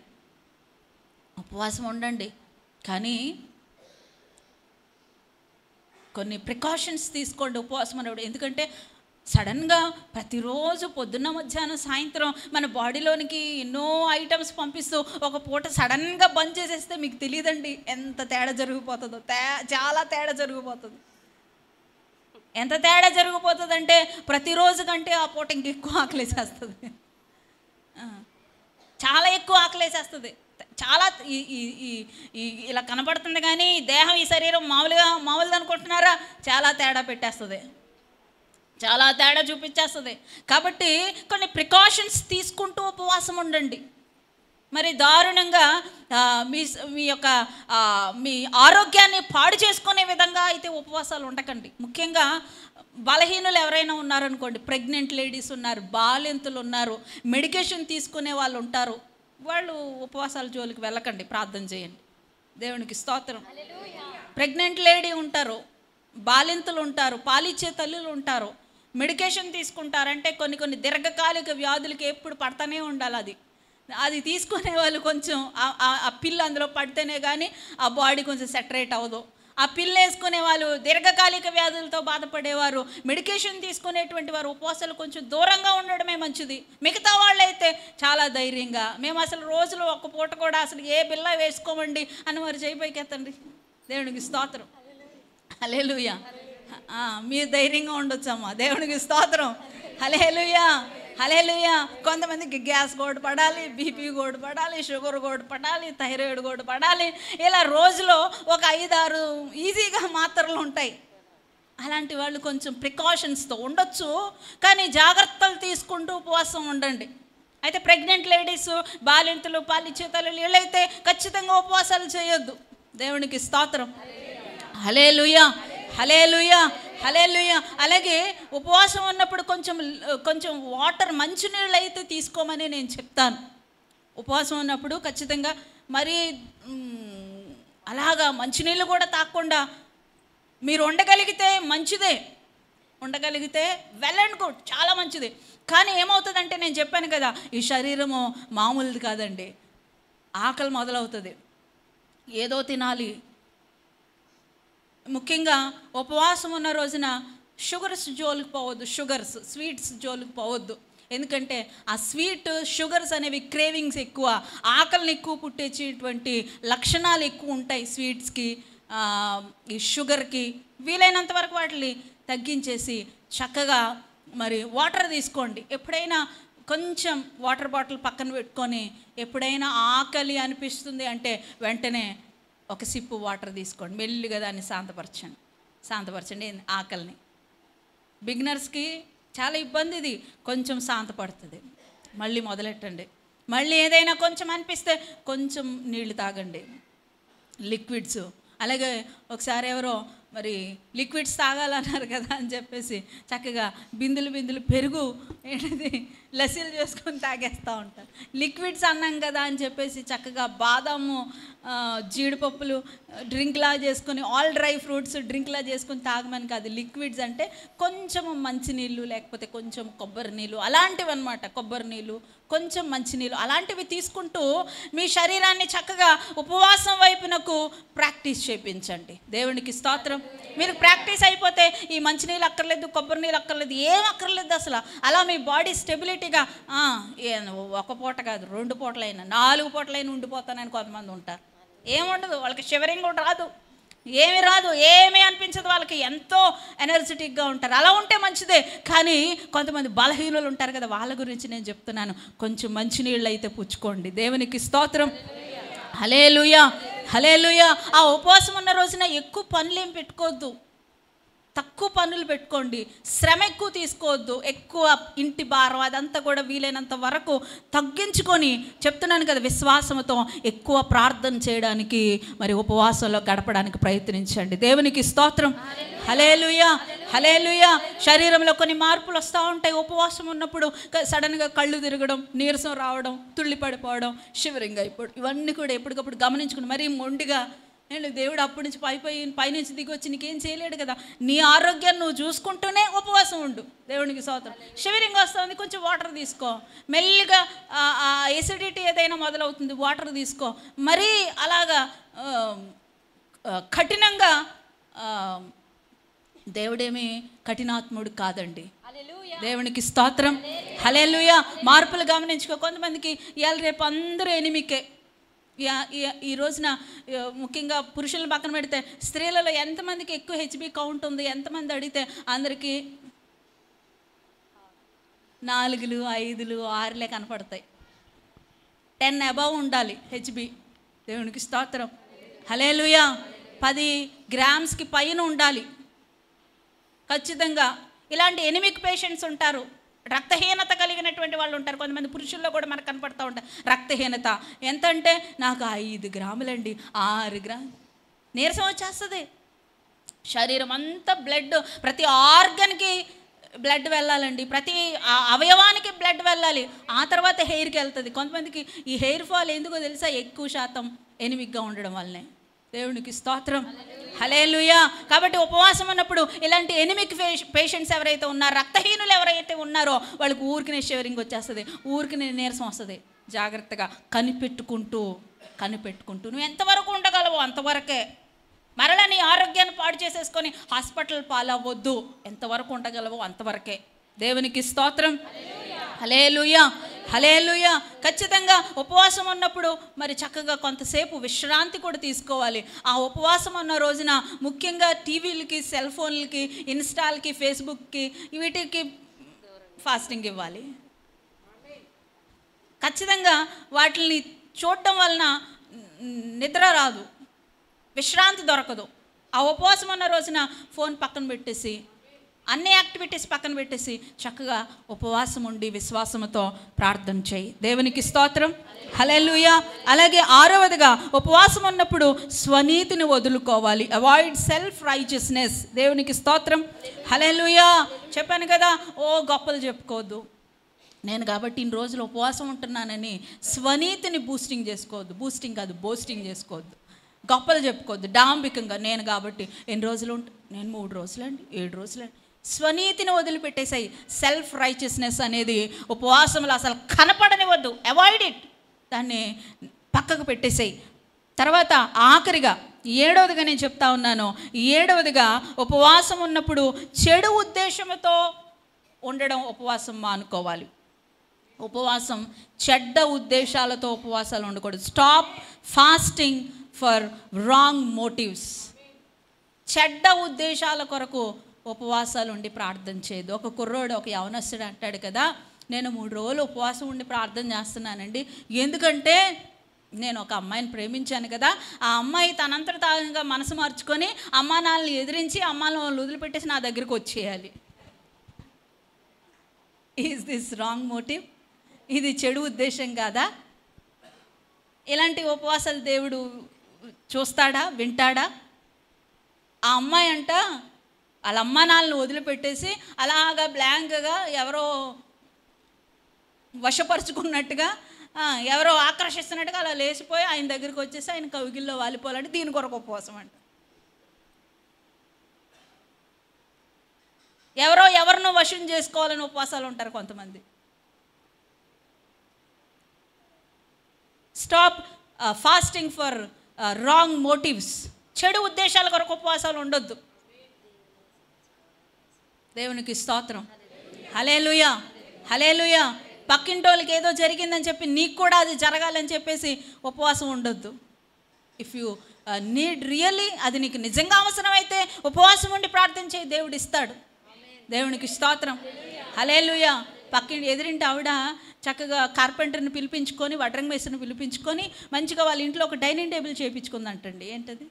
ఉపవాసం ఉండండి, కానీ కొన్ని ప్రికాషన్స్ తీసుకోండి ఉపవాసం అనేవాడు. ఎందుకంటే సడన్గా ప్రతిరోజు పొద్దున్న, మధ్యాహ్నం, సాయంత్రం మన బాడీలోనికి ఎన్నో ఐటమ్స్ పంపిస్తూ ఒక పూట సడన్గా బంద్ చేసేస్తే మీకు తెలియదండి ఎంత తేడా జరిగిపోతుందో. చాలా తేడా జరిగిపోతుంది. ఎంత తేడా జరిగిపోతుందంటే ప్రతిరోజు కంటే ఆ పూట ఇంకెక్కువ ఆకలేసేస్తుంది. చాలా ఎక్కువ ఆకలేసేస్తుంది. చాలా ఇలా కనపడుతుంది కానీ దేహం, ఈ శరీరం మామూలుగా అనుకుంటున్నారా? చాలా తేడా పెట్టేస్తుంది, చాలా తేడా చూపించేస్తుంది. కాబట్టి కొన్ని ప్రికాషన్స్ తీసుకుంటూ ఉపవాసం ఉండండి. మరి దారుణంగా మీ ఆరోగ్యాన్ని పాడు చేసుకునే విధంగా అయితే ఉపవాసాలు ఉండకండి. ముఖ్యంగా బలహీనులు ఎవరైనా ఉన్నారనుకోండి, ప్రెగ్నెంట్ లేడీస్ ఉన్నారు, బాలింతలు ఉన్నారు, మెడికేషన్ తీసుకునే వాళ్ళు ఉంటారు, వాళ్ళు ఉపవాసాల జోలికి వెళ్ళకండి, ప్రార్థన చేయండి. దేవునికి స్తోత్రం. ప్రెగ్నెంట్ లేడీ ఉంటారు, బాలింతలు ఉంటారు, పాలిచ్చే తల్లులు ఉంటారు, మెడికేషన్ తీసుకుంటారంటే కొన్ని దీర్ఘకాలిక వ్యాధులకి ఎప్పుడు పడతానే ఉండాలి. అది తీసుకునే వాళ్ళు కొంచెం ఆ పిల్ల అందులో పడితేనే కానీ ఆ బాడీ కొంచెం సెటరేట్ అవ్వదు. ఆ పిల్ల వేసుకునే వాళ్ళు, దీర్ఘకాలిక వ్యాధులతో బాధపడేవారు, మెడికేషన్ తీసుకునేటువంటి వారు ఉపవాసాలు కొంచెం దూరంగా ఉండడమే మంచిది. మిగతా వాళ్ళైతే చాలా ధైర్యంగా, మేము అసలు రోజులో ఒక్క పూట కూడా అసలు ఏ బిల్ల వేసుకోమండి అని వారు చేయిపోయికి ఎత్తండి. దేవునికి స్తోత్రం. హల్లెలూయా. మీరు ధైర్యంగా ఉండొచ్చమ్మా. దేవునికి స్తోత్రం. హల్లెలూయా, హల్లెలూయా. కొంతమందికి గ్యాస్ గోడు పడాలి, బీపీ గోడు పడాలి, షుగర్ గోడు పడాలి, థైరాయిడ్ గోడు పడాలి. ఇలా రోజులో ఒక 5-6 ఈజీగా మాత్రలు ఉంటాయి. అలాంటి వాళ్ళు కొంచెం ప్రికాషన్స్తో ఉండొచ్చు, కానీ జాగ్రత్తలు తీసుకుంటూ ఉపవాసం ఉండండి. అయితే ప్రెగ్నెంట్ లేడీస్, బాలింతలు, పాలిచ్చే తల్లులు వీళ్ళైతే ఖచ్చితంగా ఉపవాసాలు చేయొద్దు. దేవునికి స్తోత్రం. హల్లెలూయా, హల్లెలూయా, హల్లెలూయా. అలాగే ఉపవాసం ఉన్నప్పుడు కొంచెం వాటర్, మంచినీళ్ళు అయితే తీసుకోమని నేను చెప్తాను. ఉపవాసం ఉన్నప్పుడు ఖచ్చితంగా మరి అలాగా మంచినీళ్ళు కూడా తాగకుండా మీరు ఉండగలిగితే మంచిదే, ఉండగలిగితే వెల్ అండ్ గుడ్, చాలా మంచిది. కానీ ఏమవుతుందంటే నేను చెప్పాను కదా, ఈ శరీరము మామూలుది కాదండి. ఆకలి మొదలవుతుంది, ఏదో తినాలి. ముఖ్యంగా ఉపవాసం ఉన్న రోజున షుగర్స్ జోలికి పోవద్దు, స్వీట్స్ జోలికి పోవద్దు. ఎందుకంటే ఆ స్వీట్, షుగర్స్ అనేవి క్రేవింగ్స్ ఎక్కువ, ఆకలిని ఎక్కువ పుట్టేటువంటి లక్షణాలు ఎక్కువ ఉంటాయి స్వీట్స్కి. ఈ షుగర్కి వీలైనంత వరకు వాటిని తగ్గించేసి చక్కగా మరి వాటర్ తీసుకోండి. ఎప్పుడైనా కొంచెం వాటర్ బాటిల్ పక్కన పెట్టుకొని ఎప్పుడైనా ఆకలి అనిపిస్తుంది అంటే వెంటనే ఒక సిప్పు వాటర్ తీసుకోండి, మెల్లిగా దాన్ని శాంతపరచండి ఆకలిని. బిగినర్స్కి చాలా ఇబ్బంది ఇది, కొంచెం శాంతపడుతుంది. మళ్ళీ మొదలెట్టండి. మళ్ళీ ఏదైనా కొంచెం అనిపిస్తే కొంచెం నీళ్లు తాగండి, లిక్విడ్స్. అలాగే ఒకసారి ఎవరో మరి లిక్విడ్స్ తాగాలన్నారు కదా అని చెప్పేసి చక్కగా బిందులు పెరుగు ఏంటిది లస్సీలు చేసుకొని తాగేస్తూ ఉంటారు. లిక్విడ్స్ అన్నాం కదా అని చెప్పేసి చక్కగా బాదాము జీడిపప్పులు డ్రింక్లా చేసుకొని, ఆల్ డ్రై ఫ్రూట్స్ డ్రింక్లా చేసుకొని తాగమని కాదు. లిక్విడ్స్ అంటే కొంచెం మంచినీళ్ళు, లేకపోతే కొంచెం కొబ్బరి నీళ్ళు, అలాంటివి అనమాట. కొబ్బరి నీళ్ళు, కొంచెం మంచినీళ్ళు, అలాంటివి తీసుకుంటూ మీ శరీరాన్ని చక్కగా ఉపవాసం వైపునకు ప్రాక్టీస్ చేయించండి. దేవునికి స్తోత్రం. మీరు ప్రాక్టీస్ అయిపోతే ఈ మంచినీళ్ళు అక్కర్లేదు, కొబ్బరి నీళ్ళు అక్కర్లేదు, ఏం అక్కర్లేదు అసలు. అలా మీ బాడీ స్టెబిలిటీగా ఒక పూట కాదు 2 పూటలైనా 4 పూటలైనా ఉండిపోతానని కొంతమంది ఉంటారు. ఏముండదు వాళ్ళకి, షివరింగ్ కూడా రాదు, ఏమి రాదు, ఏమీ అనిపించదు వాళ్ళకి, ఎంతో ఎనర్జెటిక్గా ఉంటారు. అలా ఉంటే మంచిదే. కానీ కొంతమంది బలహీనులు ఉంటారు కదా, వాళ్ళ గురించి నేను చెప్తున్నాను. కొంచెం మంచినీళ్ళు అయితే పుచ్చుకోండి. దేవునికి స్తోత్రం. హల్లెలూయా, హల్లెలూయా. ఆ ఉపవాసం ఉన్న రోజున ఎక్కువ పనులు ఏం పెట్టుకోవద్దు, తక్కువ పనులు పెట్టుకోండి. శ్రమ ఎక్కువ తీసుకోవద్దు, ఎక్కువ ఇంటి భారం అదంతా కూడా వీలైనంత వరకు తగ్గించుకొని, చెప్తున్నాను కదా, విశ్వాసంతో ఎక్కువ ప్రార్థన చేయడానికి మరి ఉపవాసంలో గడపడానికి ప్రయత్నించండి. దేవునికి స్తోత్రం. హల్లెలూయా, హల్లెలూయా. శరీరంలో కొన్ని మార్పులు వస్తూ ఉంటాయి ఉపవాసం ఉన్నప్పుడు. సడన్గా కళ్ళు తిరగడం, నీరసం రావడం, తుళ్ళి పడిపోవడం, షివరింగ్ అయిపోవడం, ఇవన్నీ కూడా ఎప్పటికప్పుడు గమనించుకుని, మరీ మొండిగా నేను దేవుడు అప్పటి నుంచి పైనుంచి దిగి వచ్చి నీకేం చేయలేడు కదా, నీ ఆరోగ్యాన్ని నువ్వు చూసుకుంటూనే ఉపవాసం ఉండు. దేవునికి స్తోత్రం. షివరింగ్ వస్తుంది, కొంచెం వాటర్ తీసుకో, మెల్లిగా ఎసిడిటీ ఏదైనా మొదలవుతుంది, వాటర్ తీసుకో. మరీ అలాగా కఠినంగా దేవుడేమి కఠినాత్ముడు కాదండి. దేవునికి స్తోత్రం. హల్లెలూయా. మార్పులు గమనించుకో. కొంతమందికి ఇవాళ రేపు అందరూ ఎనిమికే. ఈ రోజున ముఖ్యంగా పురుషులను పక్కన పెడితే స్త్రీలలో ఎంతమందికి ఎక్కువ హెచ్బి కౌంట్ ఉంది? ఎంతమంది అడిగితే అందరికీ 4, 5, 6 కనపడతాయి. 10 అబవ్ ఉండాలి హెచ్బి. దేవునికి స్తోత్రం. హల్లెలూయా. 10 గ్రామ్స్కి పైన ఉండాలి ఖచ్చితంగా. ఇలాంటి ఎనిమిక్ పేషెంట్స్ ఉంటారు, రక్తహీనత కలిగినటువంటి వాళ్ళు ఉంటారు. కొంతమంది పురుషుల్లో కూడా మనకు కనపడుతూ ఉంటారు రక్తహీనత. ఎంత అంటే నాకు 5 గ్రాములండి, 6 గ్రాములు, నీరసం వచ్చేస్తుంది. శరీరం అంతా బ్లడ్, ప్రతి ఆర్గన్కి బ్లడ్ వెళ్ళాలండి, ప్రతి అవయవానికి బ్లడ్ వెళ్ళాలి. ఆ తర్వాత హెయిర్కి వెళ్తుంది. కొంతమందికి ఈ హెయిర్ ఫాల్ ఎందుకో తెలుసా? ఎక్కువ శాతం ఎనిమిక్గా ఉండడం వల్లనే. దేవునికి స్తోత్రం. హల్లెలూయా. కాబట్టి ఉపవాసం ఉన్నప్పుడు ఇలాంటి ఎనిమిక్ పేషెంట్స్ ఎవరైతే ఉన్నారో, రక్తహీనులు ఎవరైతే ఉన్నారో, వాళ్ళకి ఊరికినే షివరింగ్ వచ్చేస్తుంది, ఊరికినే నీరసం వస్తుంది. జాగ్రత్తగా కనిపెట్టుకుంటూ నువ్వు ఎంతవరకు ఉండగలవో అంతవరకే. మరలా నీ ఆరోగ్యాన్ని పాడు చేసేసుకొని హాస్పిటల్ పాలవ్వద్దు. ఎంతవరకు ఉండగలవో అంతవరకే. దేవునికి స్తోత్రం. హల్లెలూయా, హల్లెలూయా. ఖచ్చితంగా ఉపవాసం ఉన్నప్పుడు మరి చక్కగా కొంతసేపు విశ్రాంతి కూడా తీసుకోవాలి. ఆ ఉపవాసం ఉన్న రోజున ముఖ్యంగా టీవీలకి, సెల్ ఫోన్లకి, ఇన్స్టాల్కి, ఫేస్బుక్కి, వీటికి ఫాస్టింగ్ ఇవ్వాలి. ఖచ్చితంగా వాటిని చూడటం వలన నిద్ర రాదు, విశ్రాంతి దొరకదు. ఆ ఉపవాసం ఉన్న రోజున ఫోన్ పక్కన పెట్టేసి, అన్ని యాక్టివిటీస్ పక్కన పెట్టేసి చక్కగా ఉపవాసం ఉండి విశ్వాసంతో ప్రార్థన చేయి. దేవునికి స్తోత్రం. హల్లెలూయా. అలాగే 6వదిగా ఉపవాసం ఉన్నప్పుడు స్వనీతిని వదులుకోవాలి. Avoid self righteousness. దేవునికి స్తోత్రం. హల్లెలూయా. చెప్పాను కదా, గొప్పలు చెప్పుకోవద్దు, నేను కాబట్టి ఇన్ని రోజులు ఉపవాసం ఉంటున్నానని స్వనీతిని బూస్టింగ్ చేసుకోవద్దు. బూస్టింగ్ కాదు, బోస్టింగ్ చేసుకోవద్దు. గొప్పలు చెప్పుకోవద్దు డాంబికంగా. నేను కాబట్టి ఎన్ని రోజులు నేను 3 రోజులండి, 7 రోజులండి. స్వనీతిని వదిలిపెట్టేసాయి. సెల్ఫ్ రైచియస్నెస్ అనేది ఉపవాసంలో అసలు కనపడనివద్దు. Avoid it. దాన్ని పక్కకు పెట్టేసాయి. తర్వాత ఆఖరిగా 7వదిగా నేను చెప్తా ఉన్నాను. 7వదిగా ఉపవాసం ఉన్నప్పుడు చెడు ఉద్దేశంతో ఉండడం ఉపవాసం మానుకోవాలి. ఉపవాసం చెడ్డ ఉద్దేశాలతో ఉపవాసాలు ఉండకూడదు. Stop fasting for wrong motifs. చెడ్డ ఉద్దేశాల కొరకు ఉపవాసాలు ఉండి ప్రార్థన చేయదు. ఒక కుర్రోడు, ఒక యవనస్తుడు అంటాడు కదా, నేను 3 రోజులు ఉపవాసం ఉండి ప్రార్థన చేస్తున్నానండి, ఎందుకంటే నేను ఒక అమ్మాయిని ప్రేమించాను కదా, ఆ అమ్మాయి తనంతట తానుగా మనసు మార్చుకొని అమ్మా నాన్నని ఎదిరించి అమ్మా నాన్నలు వదిలిపెట్టేసి నా దగ్గరికి వచ్చేయాలి. Is this wrong motive? ఇది చెడు ఉద్దేశం కాదా? ఇలాంటి ఉపవాసాలు దేవుడు చూస్తాడా, వింటాడా? ఆ అమ్మాయి అంట వాళ్ళ అమ్మా నాన్నలను వదిలిపెట్టేసి అలాగా బ్లాంక్గా ఎవరో వశపరుచుకున్నట్టుగా, ఎవరో ఆకర్షిస్తున్నట్టుగా అలా లేచిపోయి ఆయన దగ్గరికి వచ్చేసి ఆయన కవిగిల్లో వాలిపోవాలంటే దీని కొరకు ఉపవాసం అంట. ఎవరినో వశం చేసుకోవాలని ఉపవాసాలు ఉంటారు కొంతమంది. Stop fasting for wrong motifs. చెడు ఉద్దేశాల కొరకు ఉపవాసాలు ఉండొద్దు. దేవునికి స్తోత్రం. హల్లెలూయా, హల్లెలూయా. పక్కింటోళ్ళకి ఏదో జరిగిందని చెప్పి నీకు కూడా అది జరగాలని చెప్పేసి ఉపవాసం ఉండొద్దు. ఇఫ్ యూ నీడ్ రియల్లీ, అది నీకు నిజంగా అవసరమైతే ఉపవాసం ఉండి ప్రార్థన చేయి, దేవుడు ఇస్తాడు. దేవునికి స్తోత్రం. హల్లెలూయా. ఎదిరింటి ఆవిడ చక్కగా కార్పెంటర్ని పిలిపించుకొని, వడ్రంగి మేస్త్రిని పిలిపించుకొని మంచిగా వాళ్ళ ఇంట్లో ఒక డైనింగ్ టేబుల్ చేయించుకుందంటండి. ఏంటది?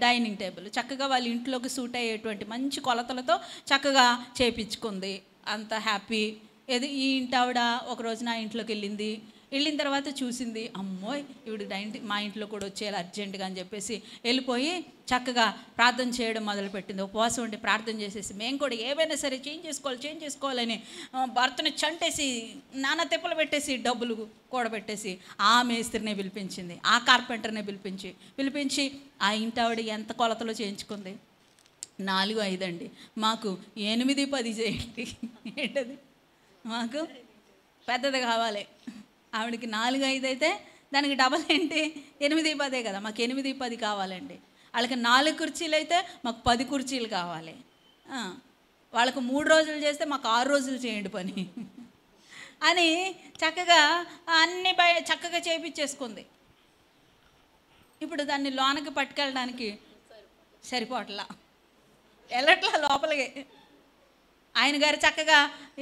Dining table. చక్కగా వాళ్ళ ఇంట్లోకి సూట్ అయ్యేటువంటి మంచి కొలతలతో చక్కగా చేయించుకుంది. అంత హ్యాపీ. ఈ ఇంటి ఆవిడ ఒకరోజు నా ఇంట్లోకి వెళ్ళిన తర్వాత చూసింది, అమ్మోయ్ ఇవిడు మా ఇంట్లో కూడా వచ్చేయాలి అర్జెంటుగా అని చెప్పేసి వెళ్ళిపోయి చక్కగా ప్రార్థన చేయడం మొదలుపెట్టింది. ఉపవాసం ఉండి ప్రార్థన చేసేసి మేము కూడా ఏవైనా సరే చేంజ్ చేసుకోవాలని భర్తను చంటేసి నానా తిప్పలు పెట్టేసి డబ్బులు కూడబెట్టేసి ఆ మేస్త్రిని పిలిపించింది, ఆ కార్పెంటర్ని పిలిపించి ఆ ఇంటి ఆవిడ ఎంత కొలతలో చేయించుకుంది? 4-5 అండి. మాకు 8-10 చేయండి. ఏంటది? మాకు పెద్దది కావాలి. ఆవిడకి 4-5 అయితే దానికి డబల్ ఏంటి? 8-10 కదా. మాకు 8-10 కావాలండి. వాళ్ళకి 4 కుర్చీలు అయితే మాకు 10 కుర్చీలు కావాలి. వాళ్ళకు 3 రోజులు చేస్తే మాకు 6 రోజులు చేయండి పని అని చక్కగా అన్ని చక్కగా చేయించేసుకుంది. ఇప్పుడు దాన్ని లోనకి పట్టుకెళ్ళడానికి సరిపోట్లా, వెళ్ళట్లా లోపలికి. ఆయన గారు చక్కగా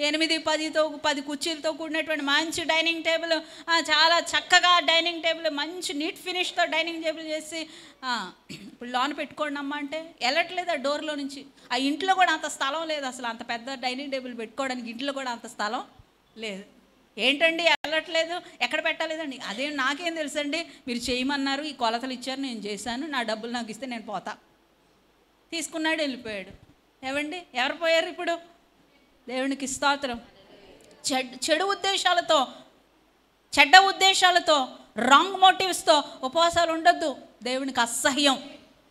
8-10తో 10 కుర్చీలతో కూడినటువంటి మంచి డైనింగ్ టేబుల్, చాలా చక్కగా డైనింగ్ టేబుల్ మంచి నీట్ ఫినిష్తో డైనింగ్ టేబుల్ చేసి ఇప్పుడు లోన్ పెట్టుకోండి అమ్మ అంటే వెళ్ళట్లేదు ఆ డోర్లో నుంచి. ఆ ఇంట్లో కూడా అంత స్థలం లేదు అసలు. అంత పెద్ద డైనింగ్ టేబుల్ పెట్టుకోవడానికి ఇంట్లో కూడా అంత స్థలం లేదు. ఏంటండి వెళ్ళట్లేదు, ఎక్కడ పెట్టలేదండి? అదే నాకేం తెలుసండి, మీరు చేయమన్నారు, ఈ కొలతలు ఇచ్చారు, నేను చేశాను, నా డబ్బులు నాకు ఇస్తే నేను పోతా. తీసుకున్నాడు, వెళ్ళిపోయాడు. ఏవండి, ఎవరు పోయారు ఇప్పుడు? దేవునికి స్తోత్రం. చెడు ఉద్దేశాలతో, చెడ్డ ఉద్దేశాలతో, రాంగ్ మోటివ్స్తో ఉపవాసాలు ఉండొద్దు. దేవునికి అసహ్యం,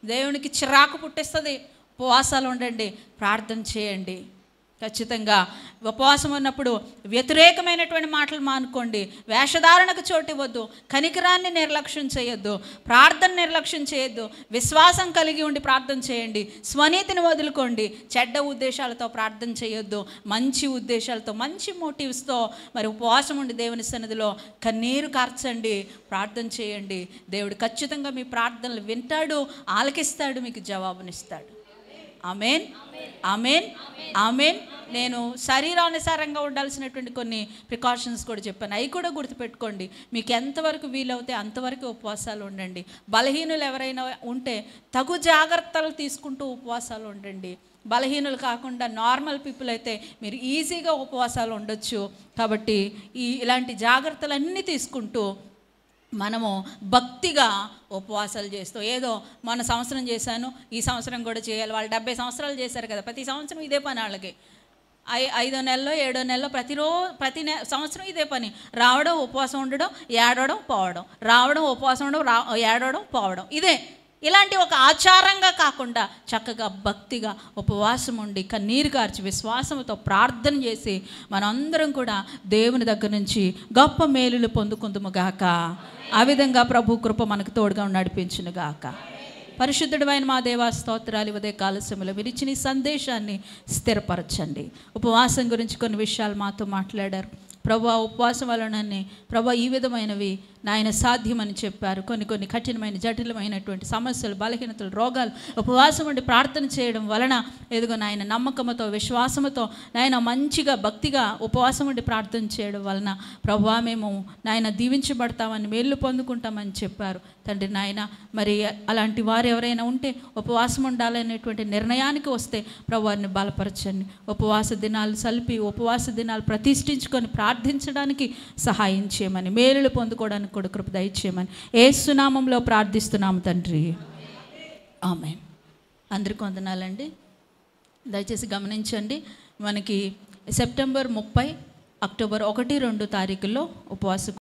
దేవునికి చిరాకు పుట్టిస్తుంది. ఉపవాసాలు ఉండండి, ప్రార్థన చేయండి. ఖచ్చితంగా ఉపవాసం ఉన్నప్పుడు వ్యతిరేకమైనటువంటి మాటలు మానుకోండి. వేషధారణకు చోటు ఇవ్వద్దు. కనికరాన్ని నిర్లక్ష్యం చేయొద్దు. ప్రార్థన నిర్లక్ష్యం చేయొద్దు. విశ్వాసం కలిగి ఉండి ప్రార్థన చేయండి. స్వనీతిని వదులుకోండి. చెడ్డ ఉద్దేశాలతో ప్రార్థన చేయొద్దు. మంచి ఉద్దేశాలతో, మంచి మోటివ్స్తో మరి ఉపవాసం ఉండి దేవుని సన్నిధిలో కన్నీరు కార్చండి, ప్రార్థన చేయండి. దేవుడు ఖచ్చితంగా మీ ప్రార్థనలు వింటాడు, ఆలకిస్తాడు, మీకు జవాబునిస్తాడు. ఆమేన్, ఆమేన్, ఆమేన్. నేను శరీరానుసారంగా ఉండాల్సినటువంటి కొన్ని ప్రికాషన్స్ కూడా చెప్పాను, అవి కూడా గుర్తుపెట్టుకోండి. మీకు ఎంతవరకు వీలవుతే అంతవరకు ఉపవాసాలు ఉండండి. బలహీనులు ఎవరైనా ఉంటే తగు జాగ్రత్తలు తీసుకుంటూ ఉపవాసాలు ఉండండి. బలహీనులు కాకుండా నార్మల్ పీపుల్ అయితే మీరు ఈజీగా ఉపవాసాలు ఉండొచ్చు. కాబట్టి ఇలాంటి జాగ్రత్తలన్నీ తీసుకుంటూ మనము భక్తిగా ఉపవాసాలు చేస్తూ, ఏదో మన సంవత్సరం చేశాను ఈ సంవత్సరం కూడా చేయాలి, వాళ్ళు 70 సంవత్సరాలు చేశారు కదా, ప్రతి సంవత్సరం ఇదే పని వాళ్ళకి. 5వ నెలలో 7వ నెలలో ప్రతి సంవత్సరం ఇదే పని. రావడం, ఉపవాసం ఉండడం, ఏడవడం, పోవడం, రావడం, ఉపవాసం ఉండడం, ఏడవడం, పోవడం, ఇదే. ఇలాంటి ఒక ఆచారంగా కాకుండా చక్కగా భక్తిగా ఉపవాసం ఉండి కన్నీరు కార్చి విశ్వాసంతో ప్రార్థన చేసి మనందరం కూడా దేవుని దగ్గర నుంచి గొప్ప మేలులు పొందుకుందుముగాక. ఆ విధంగా ప్రభు కృప మనకు తోడుగా నడిపించునుగాక. పరిశుద్ధుడైన మా దేవా స్తోత్రాలు. ఉదయ కాల సమయంలో మీరు ఇచ్చిన ఈ సందేశాన్ని స్థిరపరచండి. ఉపవాసం గురించి కొన్ని విషయాలు మాతో మాట్లాడారు. ప్రభా ఉపవాసం వలననే ప్రభా ఈ విధమైనవి నాయన సాధ్యమని చెప్పారు. కొన్ని కఠినమైన జటిలమైనటువంటి సమస్యలు, బలహీనతలు, రోగాలు ఉపవాసం ఉండి ప్రార్థన చేయడం వలన ఎదుగో నాయన నమ్మకంతో, విశ్వాసంతో నాయన మంచిగా భక్తిగా ఉపవాసం ఉండి ప్రార్థన చేయడం వలన ప్రభా మేము నాయన దీవించబడతామని, మేలు పొందుకుంటామని చెప్పారు తండ్రి. నాయన మరి అలాంటి వారు ఎవరైనా ఉంటే ఉపవాసం ఉండాలనేటువంటి నిర్ణయానికి వస్తే ప్రభు వారిని బలపరచండి. ఉపవాస దినాలు సలిపి ఉపవాస దినాలు ప్రతిష్ఠించుకొని ప్రార్థించడానికి సహాయం చేయమని, మేలులు పొందుకోవడానికి కూడా కృప దయచేయమని యేసు నామములో ప్రార్థిస్తున్నాము తండ్రి. ఆమేన్. అందరికీ వందనాలండి. దయచేసి గమనించండి, మనకి సెప్టెంబర్ 30, అక్టోబర్ 1, 2 తారీఖుల్లో ఉపవాస